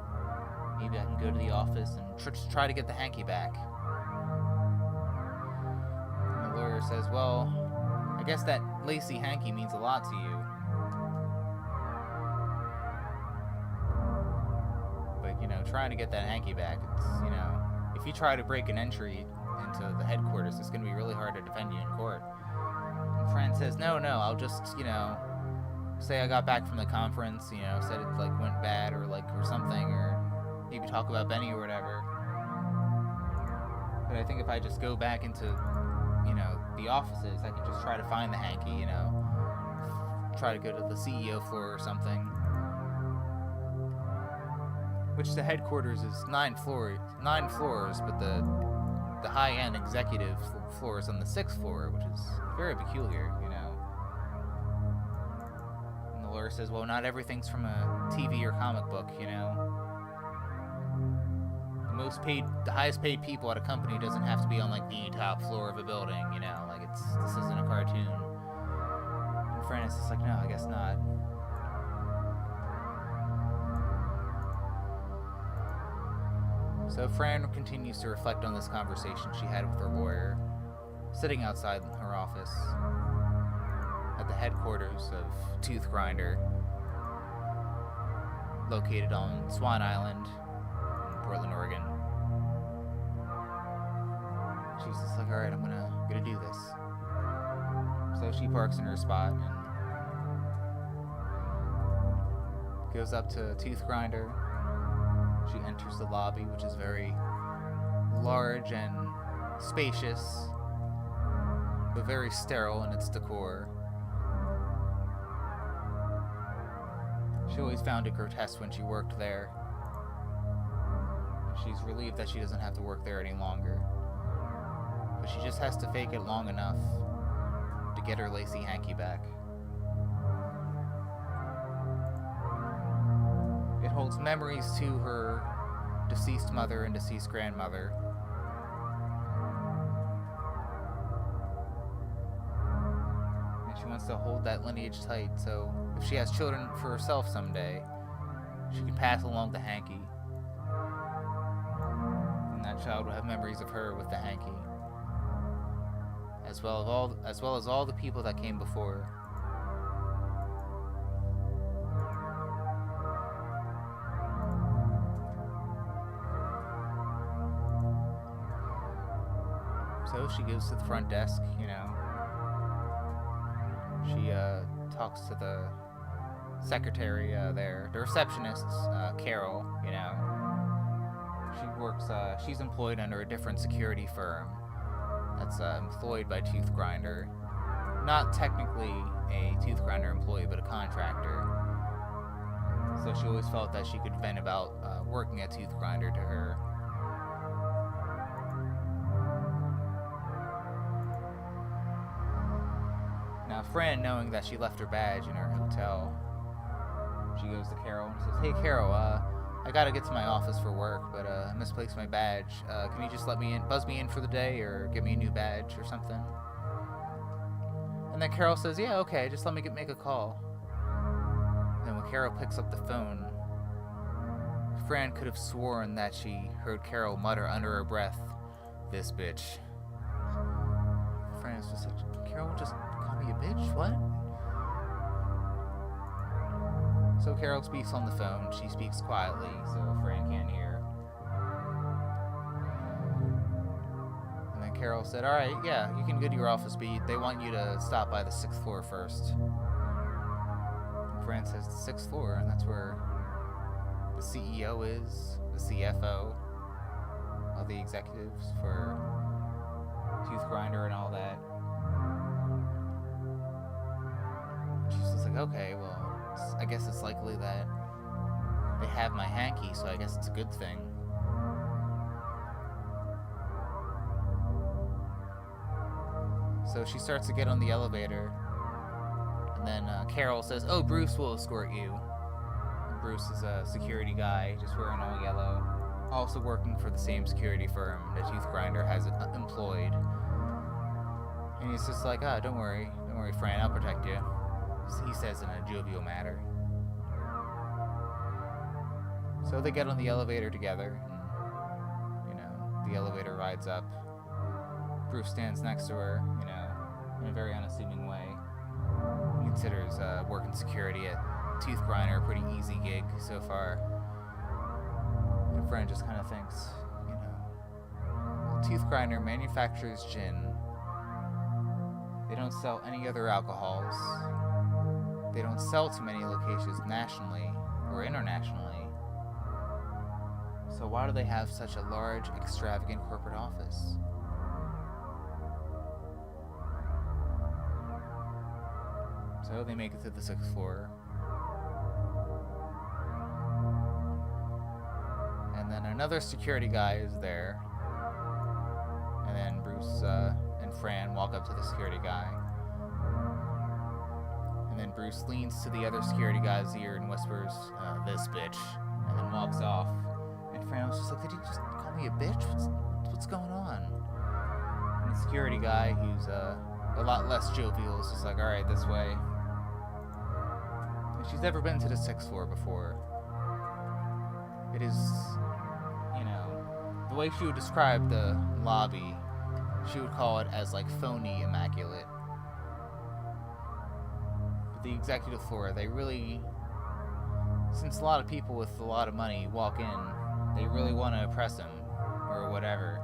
maybe I can go to the office and just try to get the hanky back. And the lawyer says, well, I guess that lacy hanky means a lot to you. But, trying to get that hanky back, it's, if you try to break an entry into the headquarters, it's going to be really hard to defend you in court. And Fran says, no, I'll just, say I got back from the conference, said it, went bad or something, or maybe talk about Benny or whatever. But I think if I just go back into, the offices, I can just try to find the hanky, try to go to the CEO floor or something. Which the headquarters is 9 floors, but the high-end executive floor is on the 6th floor, which is very peculiar, And the lawyer says, well, not everything's from a TV or comic book, The highest paid people at a company doesn't have to be on, the top floor of a building, this isn't a cartoon. And Fran is just like, no, I guess not. So Fran continues to reflect on this conversation she had with her lawyer, sitting outside her office at the headquarters of Tooth Grinder, located on Swan Island in Portland, Oregon. She's just like, alright, I'm gonna do this. So she parks in her spot and goes up to Tooth Grinder. She enters the lobby, which is very large and spacious, but very sterile in its decor. She always found it grotesque when she worked there. She's relieved that she doesn't have to work there any longer. But she just has to fake it long enough to get her lacy hanky back. It holds memories to her deceased mother and deceased grandmother. And she wants to hold that lineage tight, so if she has children for herself someday, she can pass along the hanky. And that child will have memories of her with the hanky. As well as all the people that came before her. So she goes to the front desk, She talks to the secretary there, the receptionist, Carol, She works, she's employed under a different security firm that's employed by Tooth Grinder. Not technically a Tooth Grinder employee, but a contractor. So she always felt that she could vent about working at Tooth Grinder to her. Fran, knowing that she left her badge in her hotel, she goes to Carol and says, "Hey, Carol, I gotta get to my office for work, but I misplaced my badge. Can you just buzz me in for the day, or get me a new badge or something?" And then Carol says, "Yeah, okay, just let me make a call." And then when Carol picks up the phone, Fran could have sworn that she heard Carol mutter under her breath, "This bitch." Fran was just like, "Carol just call me a bitch? What?" So Carol speaks on the phone. She speaks quietly, so Fran can't hear. And then Carol said, "Alright, yeah, you can go to your office, but they want you to stop by the 6th floor first." And Fran says, "The 6th floor?" And that's where the CEO is, the CFO, all the executives for Tooth Grinder and all that. She's just like, "Okay, well, I guess it's likely that they have my hanky, so I guess it's a good thing." So she starts to get on the elevator, and then Carol says, "Oh, Bruce will escort you." And Bruce is a security guy, just wearing all yellow, also working for the same security firm that Tooth Grinder has employed. And he's just like, don't worry, Fran, I'll protect you," he says in a jovial manner. So they get on the elevator together, and, the elevator rides up. Bruce stands next to her, in a very unassuming way. He considers working security at Tooth Grinder a pretty easy gig so far. And Fran just kind of thinks, Tooth Grinder manufactures gin. They don't sell any other alcohols. They don't sell to many locations nationally or internationally. So why do they have such a large, extravagant corporate office? So they make it to the 6th floor. And then another security guy is there. And then Bruce and Fran walk up to the security guy. And then Bruce leans to the other security guy's ear and whispers, "This bitch," and then walks off. And Fran was just like, "Did he just call me a bitch? What's going on?" And the security guy, who's a lot less jovial, is just like, "Alright, this way." And she's never been to the 6th floor before. It is, the way she would describe the lobby, she would call it as like phony immaculate. But the executive floor, they really, since a lot of people with a lot of money walk in, they really want to impress him, or whatever.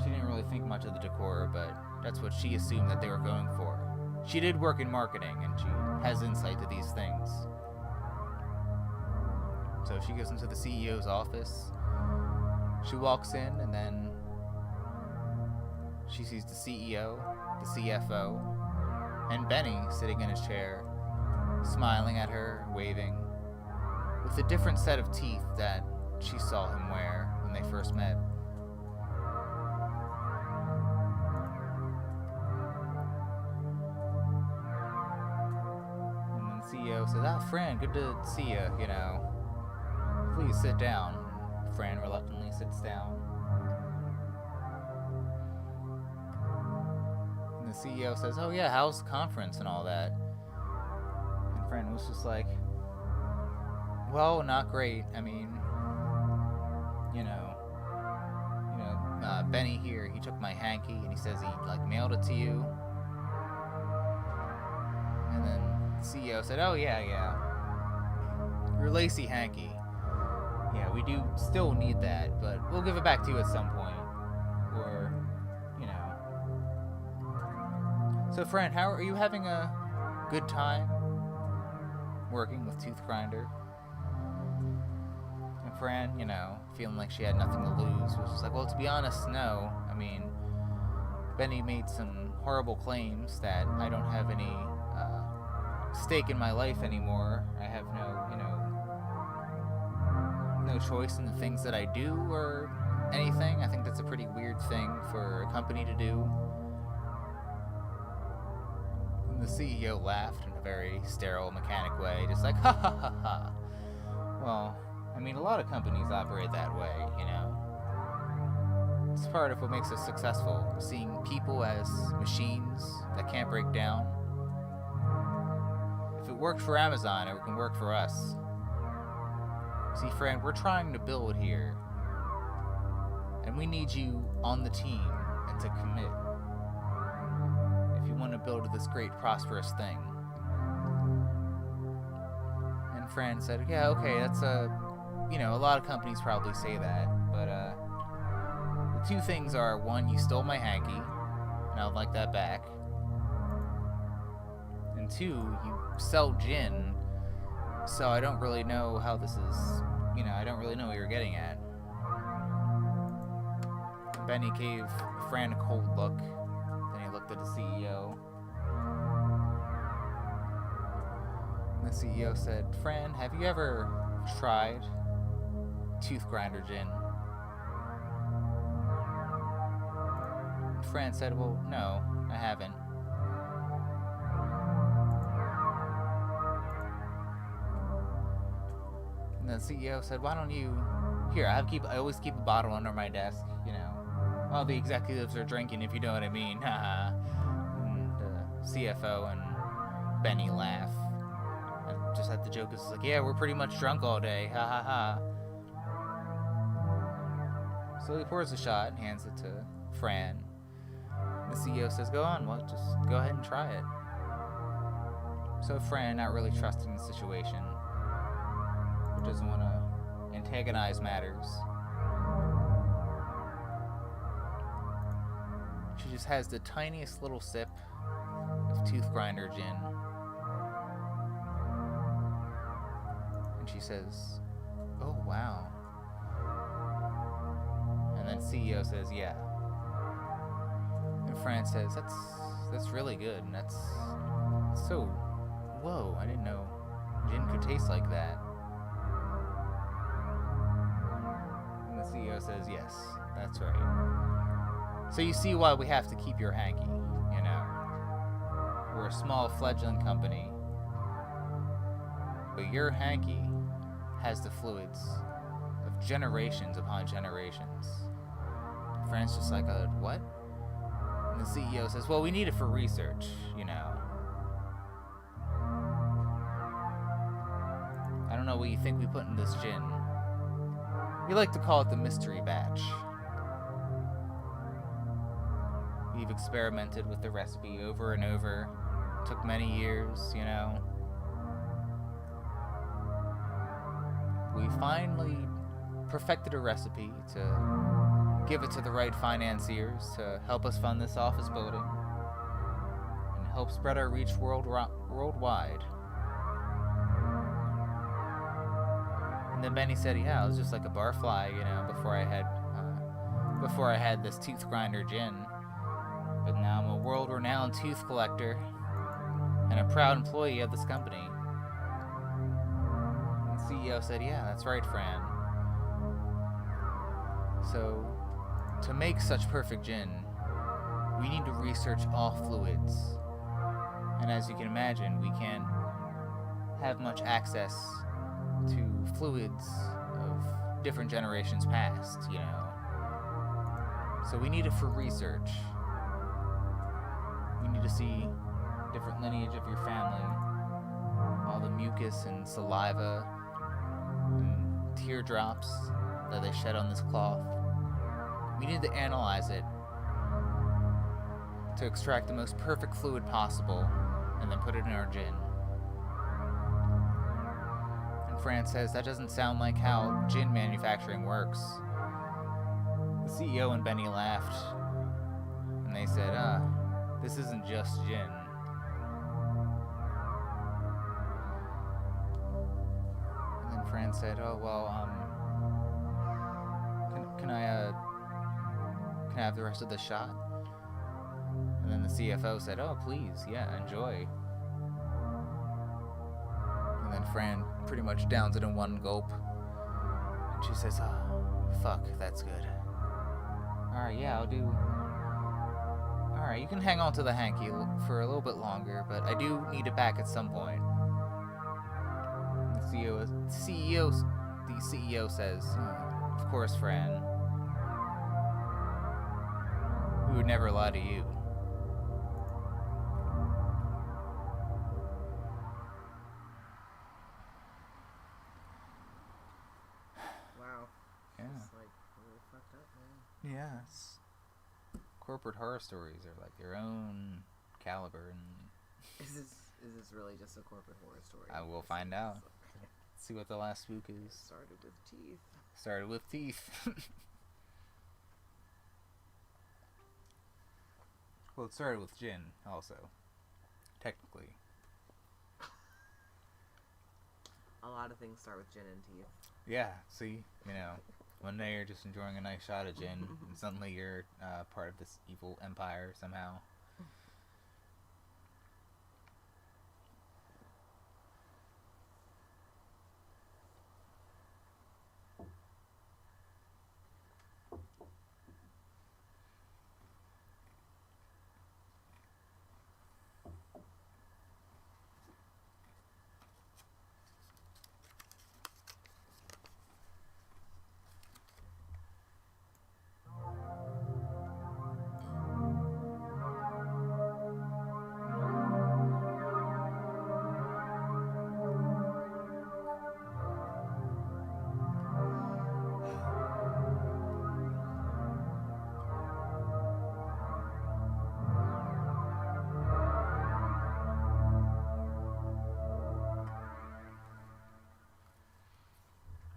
She didn't really think much of the decor, but that's what she assumed that they were going for. She did work in marketing, and she has insight to these things. So she goes into the CEO's office. She walks in, and then she sees the CEO, the CFO, and Benny sitting in his chair, smiling at her, waving, with a different set of teeth that she saw him wear when they first met. And then the CEO says, "Fran, good to see you, Please sit down." Fran reluctantly sits down. And the CEO says, "Oh yeah, how's the conference and all that?" And Fran was just like, "Well, not great. I mean, Benny here, he took my hanky and he says he mailed it to you." And then the CEO said, "Oh yeah, your lacy hanky. Yeah, we do still need that, but we'll give it back to you at some point." Or, So, Fran, how are you having a good time working with Tooth Grinder? And Fran, feeling like she had nothing to lose, was just like, "Well, to be honest, no. I mean, Benny made some horrible claims that I don't have any stake in my life anymore. I have no choice in the things that I do or anything. I think that's a pretty weird thing for a company to do." The CEO laughed in a very sterile, mechanic way, just like, ha ha ha ha. Well, I mean, a lot of companies operate that way, you know? It's part of what makes us successful, seeing people as machines that can't break down. If it worked for Amazon, it can work for us. See, friend, we're trying to build here, and we need you on the team and to commit if you want to build this great, prosperous thing. And Fran said, yeah, okay, that's a lot of companies probably say that, but the two things are, one, you stole my hanky, and I would like that back. And two, you sell gin, so I don't really know how this is, I don't really know what you're getting at. Benny gave Fran a cold look, then he looked at the CEO. And the CEO said, Fran, have you ever tried tooth grinder gin? Fran said, well, no, I haven't. And the CEO said, why don't you... Here, I always keep a bottle under my desk, while the executives are drinking, if you know what I mean. And the CFO and Benny laugh. And just at the joke, it's like, yeah, we're pretty much drunk all day. Ha ha ha. So he pours a shot and hands it to Fran. The CEO says, go on, well, just go ahead and try it. So Fran, not really trusting the situation, but doesn't want to antagonize matters, she just has the tiniest little sip of tooth grinder gin. And she says, oh, wow. And then CEO says, yeah. And Fran says, that's really good, and that's so, whoa, I didn't know gin could taste like that. And the CEO says, yes, that's right. So you see why we have to keep your hanky, We're a small fledgling company, but your hanky has the fluids of generations upon generations. Fran's just like, what? And the CEO says, well, we need it for research, I don't know what you think we put in this gin. We like to call it the mystery batch. We've experimented with the recipe over and over. It took many years, We finally perfected a recipe to give it to the right financiers to help us fund this office building and help spread our reach worldwide. And then Benny said, yeah, I was just like a barfly, before I had this tooth grinder gin. But now I'm a world-renowned tooth collector and a proud employee of this company. And the CEO said, yeah, that's right, Fran. So, to make such perfect gin, we need to research all fluids. And as you can imagine, we can't have much access to fluids of different generations past, So we need it for research. We need to see different lineage of your family, all the mucus and saliva and teardrops that they shed on this cloth. We need to analyze it to extract the most perfect fluid possible and then put it in our gin. And Fran says that doesn't sound like how gin manufacturing works. The CEO and Benny laughed and they said, this isn't just gin. And then Fran said, oh, well, can I have the rest of the shot? And then the CFO said, oh, please, yeah, enjoy. And then Fran pretty much downs it in one gulp. And she says, oh, fuck, that's good. Alright, yeah, Alright, you can hang on to the hanky for a little bit longer, but I do need it back at some point. The CEO says, of course, Fran. We would never lie to you. Wow. Yeah. It's like really fucked up, man. Yes. Corporate horror stories are like their own caliber, and Is this really just a corporate horror story? I will find out. See what the last spook is. Started with teeth. Started with teeth. Well, it started with gin, also. Technically. A lot of things start with gin and teeth. Yeah, see? You know, one day you're just enjoying a nice shot of gin, and suddenly you're part of this evil empire somehow.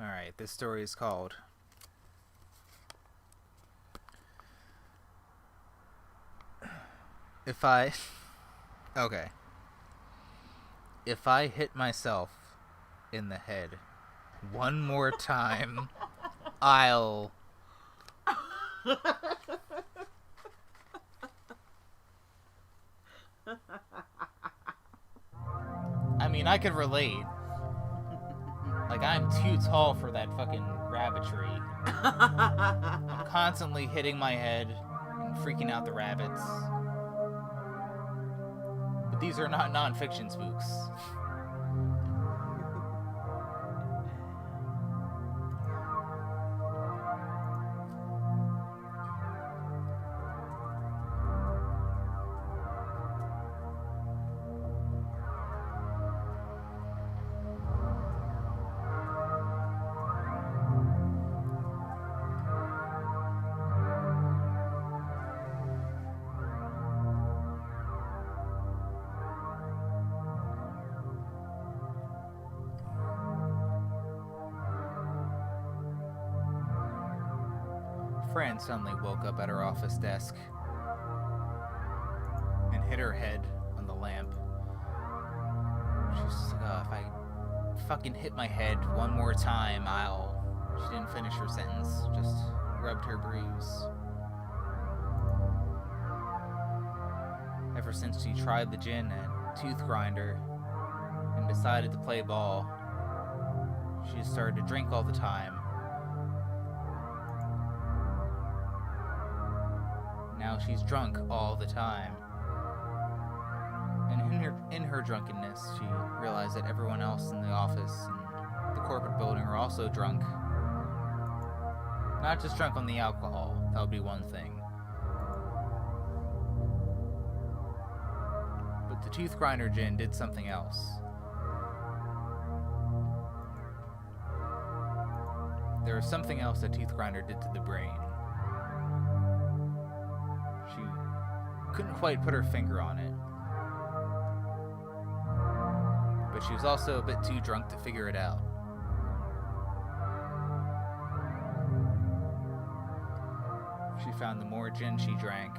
Alright, this story is called If I hit myself in the head one more time, I'll... I mean, I could relate. Like, I'm too tall for that fucking rabbitry. I'm constantly hitting my head and freaking out the rabbits. But these are not non-fiction spooks. Fran suddenly woke up at her office desk and hit her head on the lamp. She was just like, oh, if I fucking hit my head one more time, I'll... She didn't finish her sentence, just rubbed her bruise. Ever since she tried the gin and tooth grinder and decided to play ball, she just started to drink all the time. Now she's drunk all the time. And in her drunkenness, she realized that everyone else in the office and the corporate building are also drunk. Not just drunk on the alcohol, that would be one thing. But the tooth grinder gin did something else. There was something else that tooth grinder did to the brain. She couldn't quite put her finger on it. But she was also a bit too drunk to figure it out. She found the more gin she drank,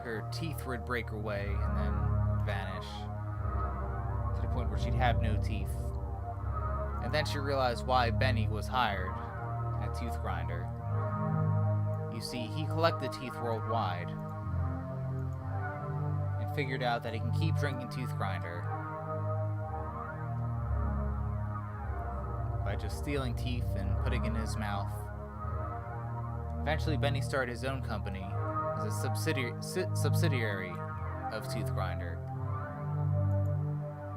her teeth would break away and then vanish, to the point where she'd have no teeth. And then she realized why Benny was hired at Tooth Grinder. You see, he collected teeth worldwide, and figured out that he can keep drinking Tooth Grinder by just stealing teeth and putting it in his mouth. Eventually, Benny started his own company, is a subsidiary of Tooth Grinder.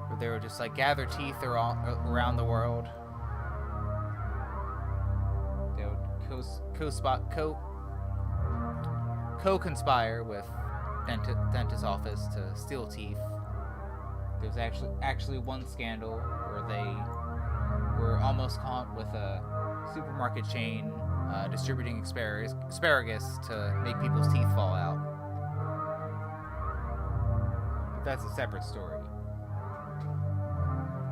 Where they would just like gather teeth around the world. They would co-conspire with dentist's office to steal teeth. There was actually one scandal where they were almost caught with a supermarket chain distributing asparagus to make people's teeth fall out. But that's a separate story.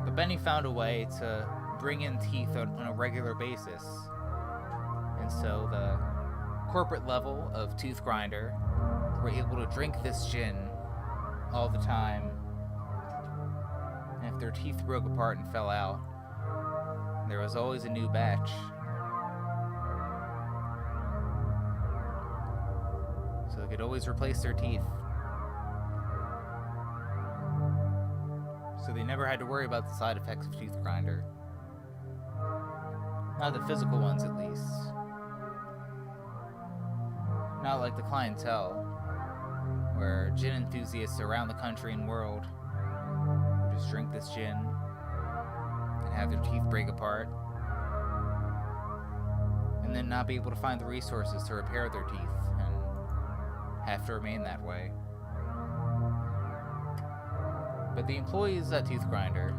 But Benny found a way to bring in teeth on a regular basis. And so the corporate level of Tooth Grinder were able to drink this gin all the time. And if their teeth broke apart and fell out, there was always a new batch. So they could always replace their teeth. So they never had to worry about the side effects of Tooth Grinder. Not the physical ones, at least. Not like the clientele, where gin enthusiasts around the country and world would just drink this gin and have their teeth break apart, and then not be able to find the resources to repair their teeth, and have to remain that way. But the employees at Tooth Grinder,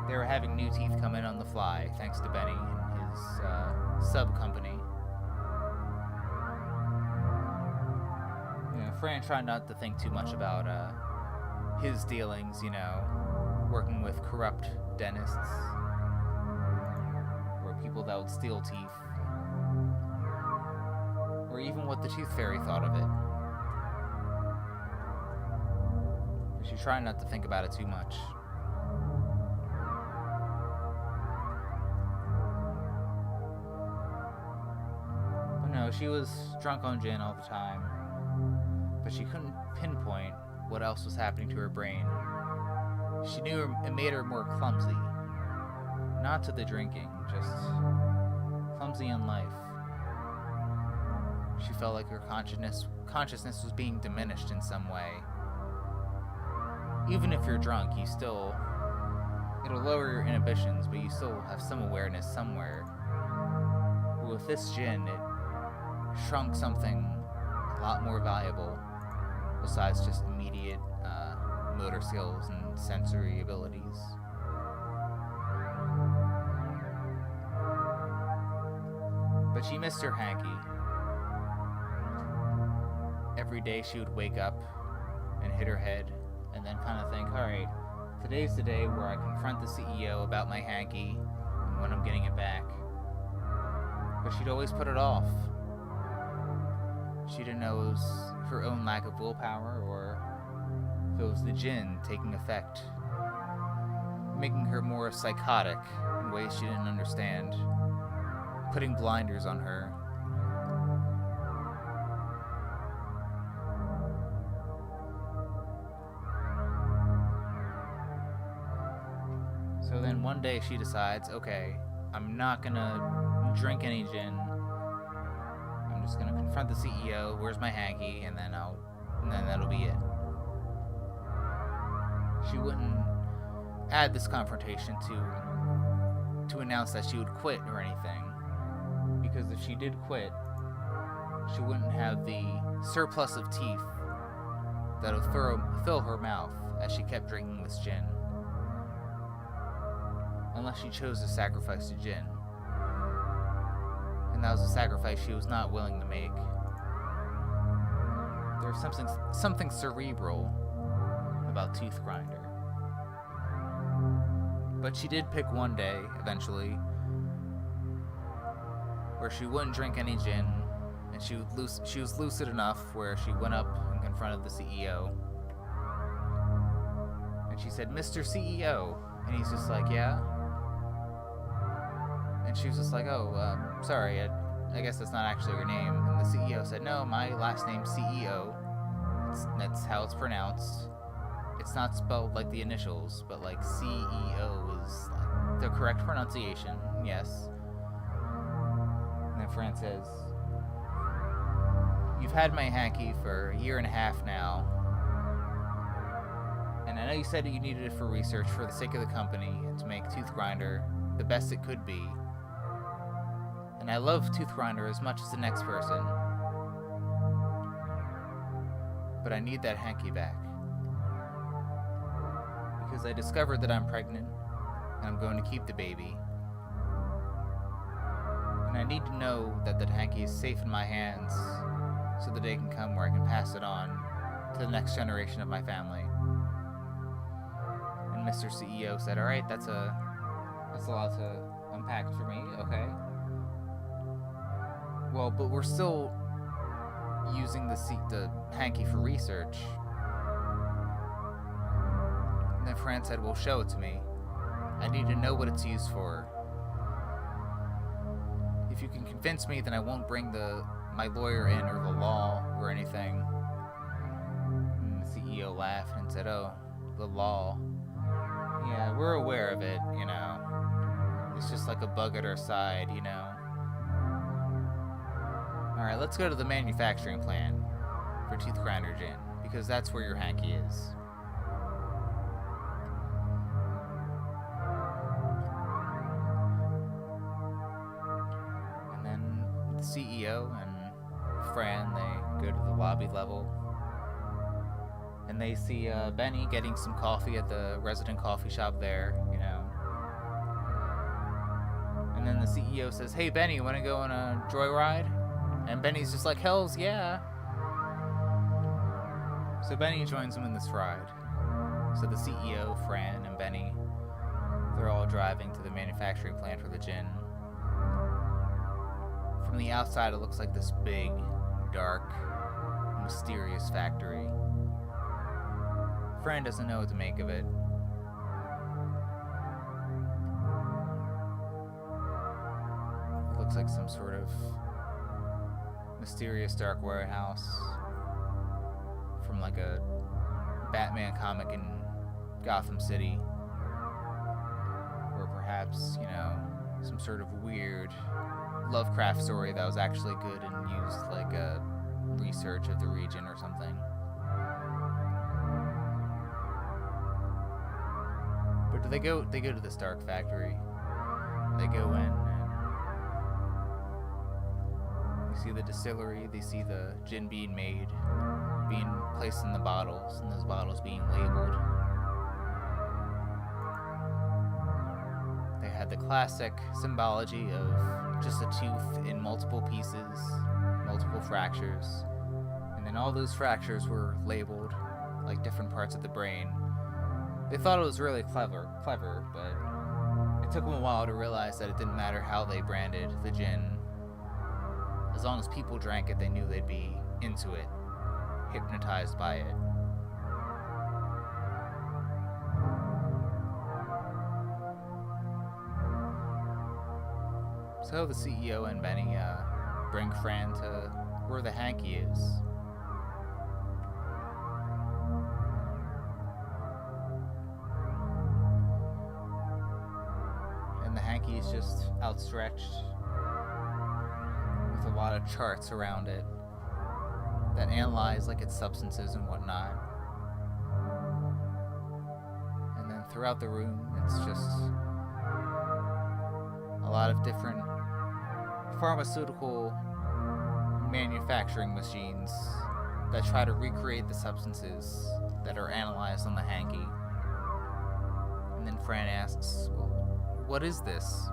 they were having new teeth come in on the fly, thanks to Benny and his sub-company. You know, Fran tried not to think too much about his dealings, you know, working with corrupt dentists, or people that would steal teeth, or even what the Tooth Fairy thought of it. She tried not to think about it too much. But no, she was drunk on gin all the time, but she couldn't pinpoint what else was happening to her brain. She knew it made her more clumsy. Not to the drinking, just clumsy in life. She felt like her consciousness was being diminished in some way. Even if you're drunk, it'll lower your inhibitions, but you still have some awareness somewhere. But with this gin, it shrunk something a lot more valuable, besides just immediate motor skills and sensory abilities. But she missed her hanky. Every day she would wake up and hit her head, and then kind of think, alright, today's the day where I confront the CEO about my hanky and when I'm getting it back. But she'd always put it off. She didn't know it was her own lack of willpower, or if it was the gin taking effect, making her more psychotic in ways she didn't understand, putting blinders on her. So then one day she decides, okay, I'm not gonna drink any gin. I'm just gonna confront the CEO. Where's my hanky? And then that'll be it. She wouldn't add this confrontation to announce that she would quit or anything, because if she did quit, she wouldn't have the surplus of teeth that would fill her mouth as she kept drinking this gin. Unless she chose to sacrifice the gin. And that was a sacrifice she was not willing to make. There was something cerebral about Tooth Grinder. But she did pick one day, eventually, where she wouldn't drink any gin, and she was lucid enough where she went up and confronted the CEO. And she said, "Mr. CEO," and he's just like, "Yeah?" And she was just like, "Oh, sorry, I guess that's not actually your name." And the CEO said, "No, my last name's CEO. That's how it's pronounced. It's not spelled like the initials, but like CEO is like the correct pronunciation, yes." And then Fran says, you've had my hanky for a year and a half now. And I know you said you needed it for research for the sake of the company and to make Tooth Grinder the best it could be. And I love Tooth Grinder as much as the next person. But I need that hanky back. Because I discovered that I'm pregnant and I'm going to keep the baby. And I need to know that that hanky is safe in my hands so the day can come where I can pass it on to the next generation of my family. And Mr. CEO said, alright, that's a lot to unpack for me, okay. Well, but we're still using the hanky for research. And then Fran said, well, show it to me. I need to know what it's used for. If you can convince me, then I won't bring my lawyer in or the law or anything. And the CEO laughed and said, oh, the law. Yeah, we're aware of it, you know. It's just like a bug at our side, you know. Alright, let's go to the manufacturing plant for Tooth Grinder Gin, because that's where your hanky is. And then the CEO and Fran, they go to the lobby level. And they see Benny getting some coffee at the resident coffee shop there, you know. And then the CEO says, hey Benny, wanna go on a joyride? And Benny's just like, hells yeah. So Benny joins him in this ride. So the CEO, Fran, and Benny, they're all driving to the manufacturing plant for the gin. From the outside, it looks like this big, dark, mysterious factory. Fran doesn't know what to make of it. It looks like some sort of mysterious dark warehouse from like a Batman comic in Gotham City, or perhaps, you know, some sort of weird Lovecraft story that was actually good and used like a research of the region or something. But they go to this dark factory. They go in and they see the distillery, they see the gin being made, being placed in the bottles, and those bottles being labeled. They had the classic symbology of just a tooth in multiple pieces, multiple fractures, and then all those fractures were labeled like different parts of the brain. They thought it was really clever, but it took them a while to realize that it didn't matter how they branded the gin. As long as people drank it, they knew they'd be into it, hypnotized by it. So the CEO and Benny bring Fran to where the hanky is. And the hanky is just outstretched with a lot of charts around it that analyze like its substances and whatnot. And then throughout the room, it's just a lot of different pharmaceutical manufacturing machines that try to recreate the substances that are analyzed on the hanky. And then Fran asks, well, what is this?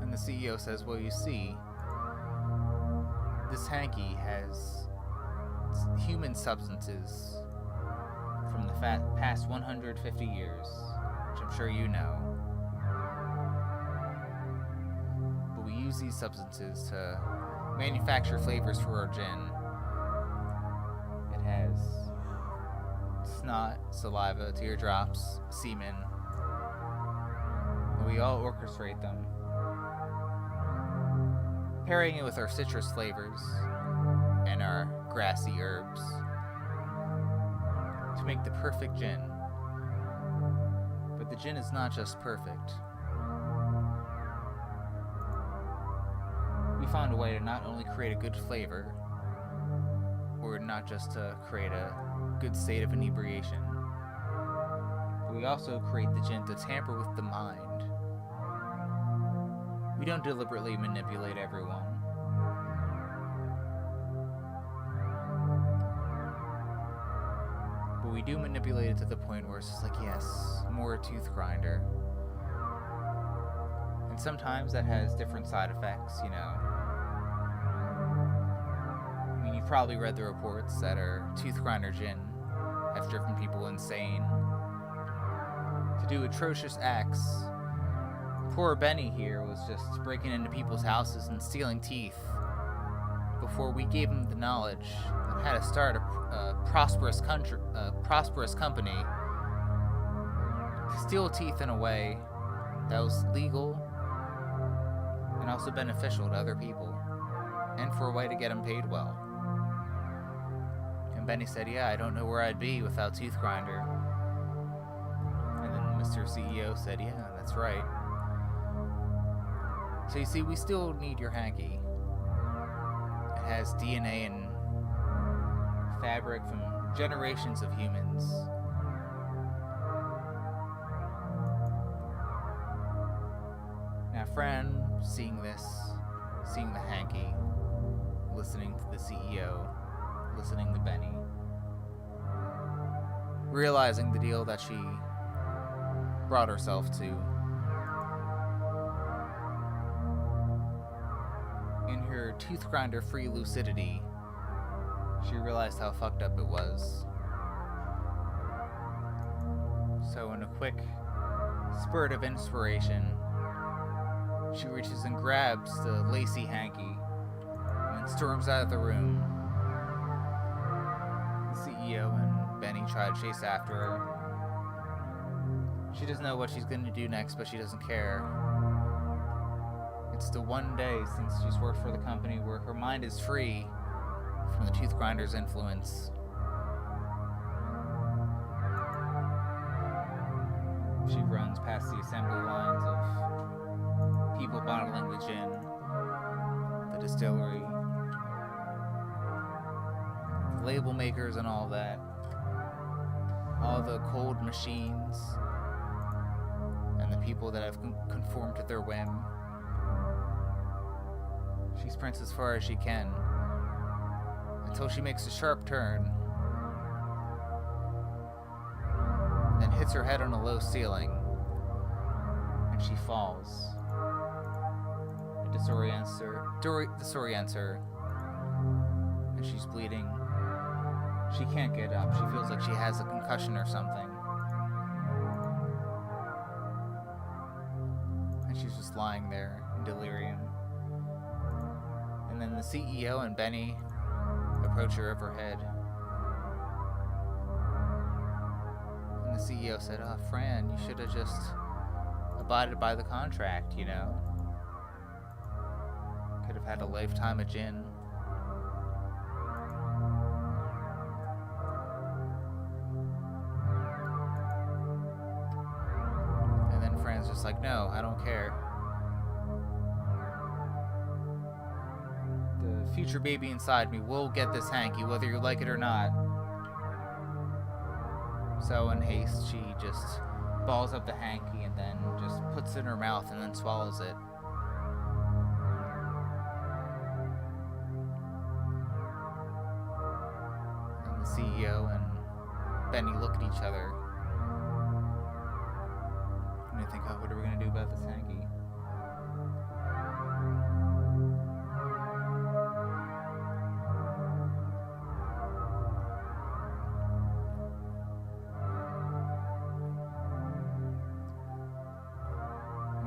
And the CEO says, well, you see, this hanky has human substances from the past 150 years, which I'm sure you know. But we use these substances to manufacture flavors for our gin. It has snot, saliva, teardrops, semen. And we all orchestrate them, pairing it with our citrus flavors and our grassy herbs to make the perfect gin. But the gin is not just perfect. We we found a way to not only create a good flavor, or not just to create a good state of inebriation, but we also create the gin to tamper with the mind. We don't deliberately manipulate everyone. But we do manipulate it to the point where it's just like, yes, more tooth grinder. And sometimes that has different side effects, you know. I mean, you've probably read the reports that our tooth grinder gin have driven people insane to do atrocious acts. Poor Benny here was just breaking into people's houses and stealing teeth before we gave him the knowledge on how to start a prosperous company to steal teeth in a way that was legal and also beneficial to other people, and for a way to get them paid well. And Benny said, yeah, I don't know where I'd be without Tooth Grinder. And then Mr. CEO said, yeah, that's right. So you see, we still need your hanky. It has DNA and fabric from generations of humans. Now, Fran, seeing this, seeing the hanky, listening to the CEO, listening to Benny, realizing the deal that she brought herself to, in her tooth grinder free lucidity, she realized how fucked up it was. So in a quick spurt of inspiration, she reaches and grabs the lacy hanky and storms out of the room. The CEO and Benny try to chase after her. She doesn't know what she's going to do next, but she doesn't care. It's the one day since she's worked for the company where her mind is free from the tooth grinder's influence. She runs past the assembly lines of people bottling the gin, the distillery, the label makers and all that, all the cold machines, and the people that have conformed to their whim. She sprints as far as she can until she makes a sharp turn and hits her head on a low ceiling, and she falls. It disorients her, and she's bleeding. She can't get up. She feels like she has a concussion or something. And she's just lying there in delirium. And then the CEO and Benny approach her overhead. And the CEO said, "Oh, Fran, you should have just abided by the contract, you know. Could have had a lifetime of gin." And then Fran's just like, "No, I don't care. The future baby inside me will get this hanky, whether you like it or not." So in haste, she just balls up the hanky and then just puts it in her mouth and then swallows it. And the CEO and Benny look at each other and they think, oh, what are we going to do about this hanky?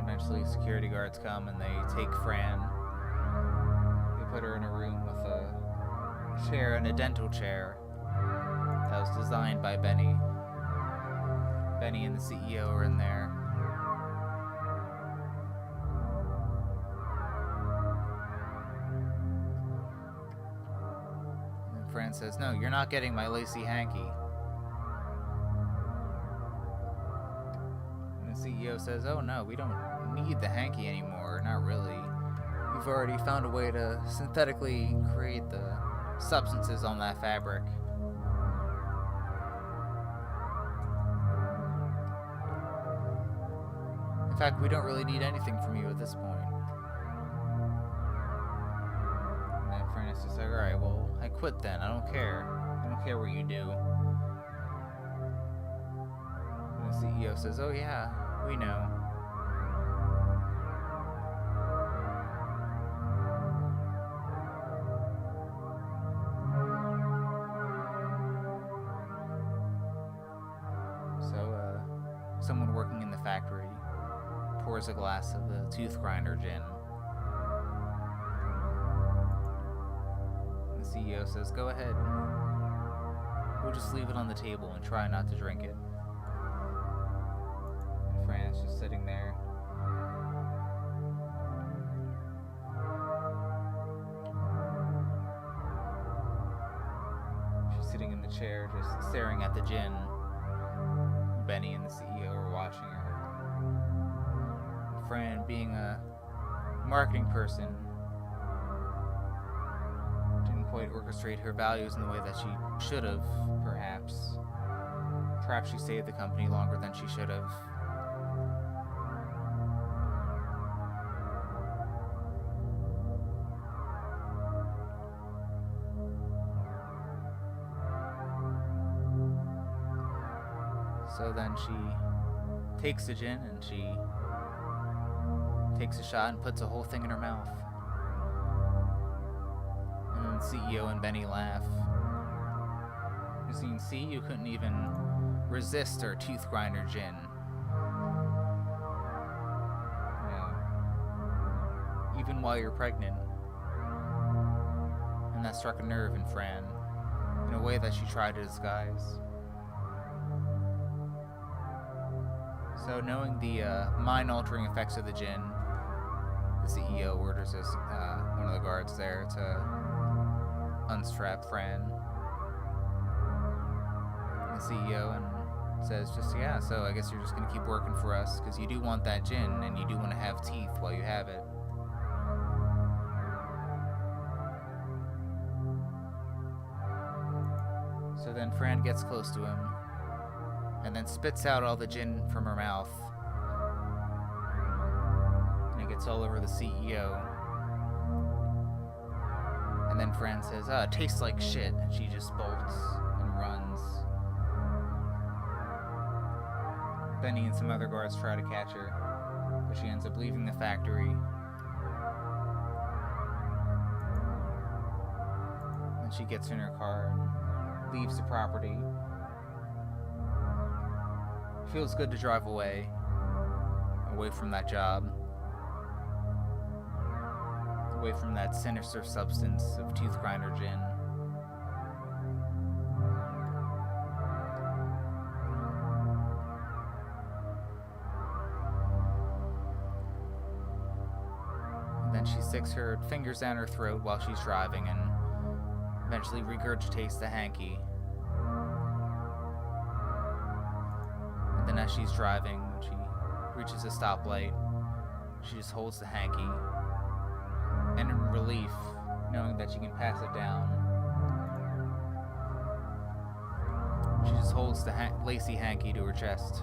Eventually, security guards come and they take Fran. They put her in a room with a chair and a dental chair that was designed by Benny. Benny and the CEO are in there. And then Fran says, "No, you're not getting my lacy hanky." And the CEO says, "Oh no, we don't need the hanky anymore, not really. we've already found a way to synthetically create the substances on that fabric. In fact, we don't really need anything from you at this point. And then Francis is like, alright, well, I quit then. I don't care. I don't care what you do. And the CEO says, oh yeah, we know. So, someone working in the factory pours a glass of the tooth grinder gin. And the CEO says, go ahead. We'll just leave it on the table and try not to drink it. And Fran is just sitting there. She's sitting in the chair just staring at the gin. Benny and the CEO are watching her. Fran, being a marketing person, didn't quite orchestrate her values in the way that she should have, perhaps. Perhaps she saved the company longer than she should have. So then she takes the gin and she takes a shot and puts the whole thing in her mouth. And then the CEO and Benny laugh. As you can see, you couldn't even resist our tooth grinder gin. You know, even while you're pregnant. And that struck a nerve in Fran in a way that she tried to disguise. So knowing the mind-altering effects of the gin, the CEO orders one of the guards there to unstrap Fran. And the CEO and says, so I guess you're just going to keep working for us because you do want that gin and you do want to have teeth while you have it. So then Fran gets close to him and then spits out all the gin from her mouth. And it gets all over the CEO. And then Fran says, it tastes like shit. And she just bolts and runs. Benny and some other guards try to catch her, but she ends up leaving the factory. And she gets in her car and leaves the property. Feels good to drive away from that job, away from that sinister substance of tooth grinder gin. And then she sticks her fingers down her throat while she's driving and eventually regurgitates the hanky. And then as she's driving, when she reaches a stoplight, she just holds the hanky. And in relief, knowing that she can pass it down, she just holds the lacy hanky to her chest.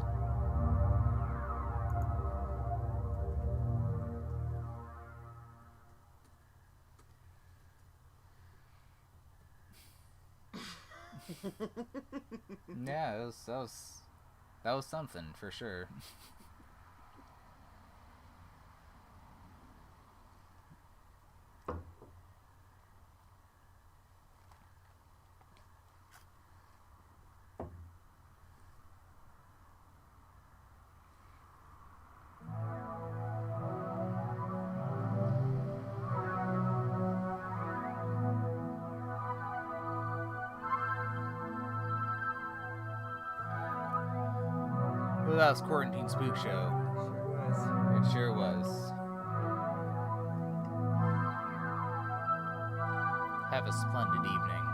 Yeah, that was something for sure. Well, that was Quarantine Spook Show. It sure was. Have a splendid evening.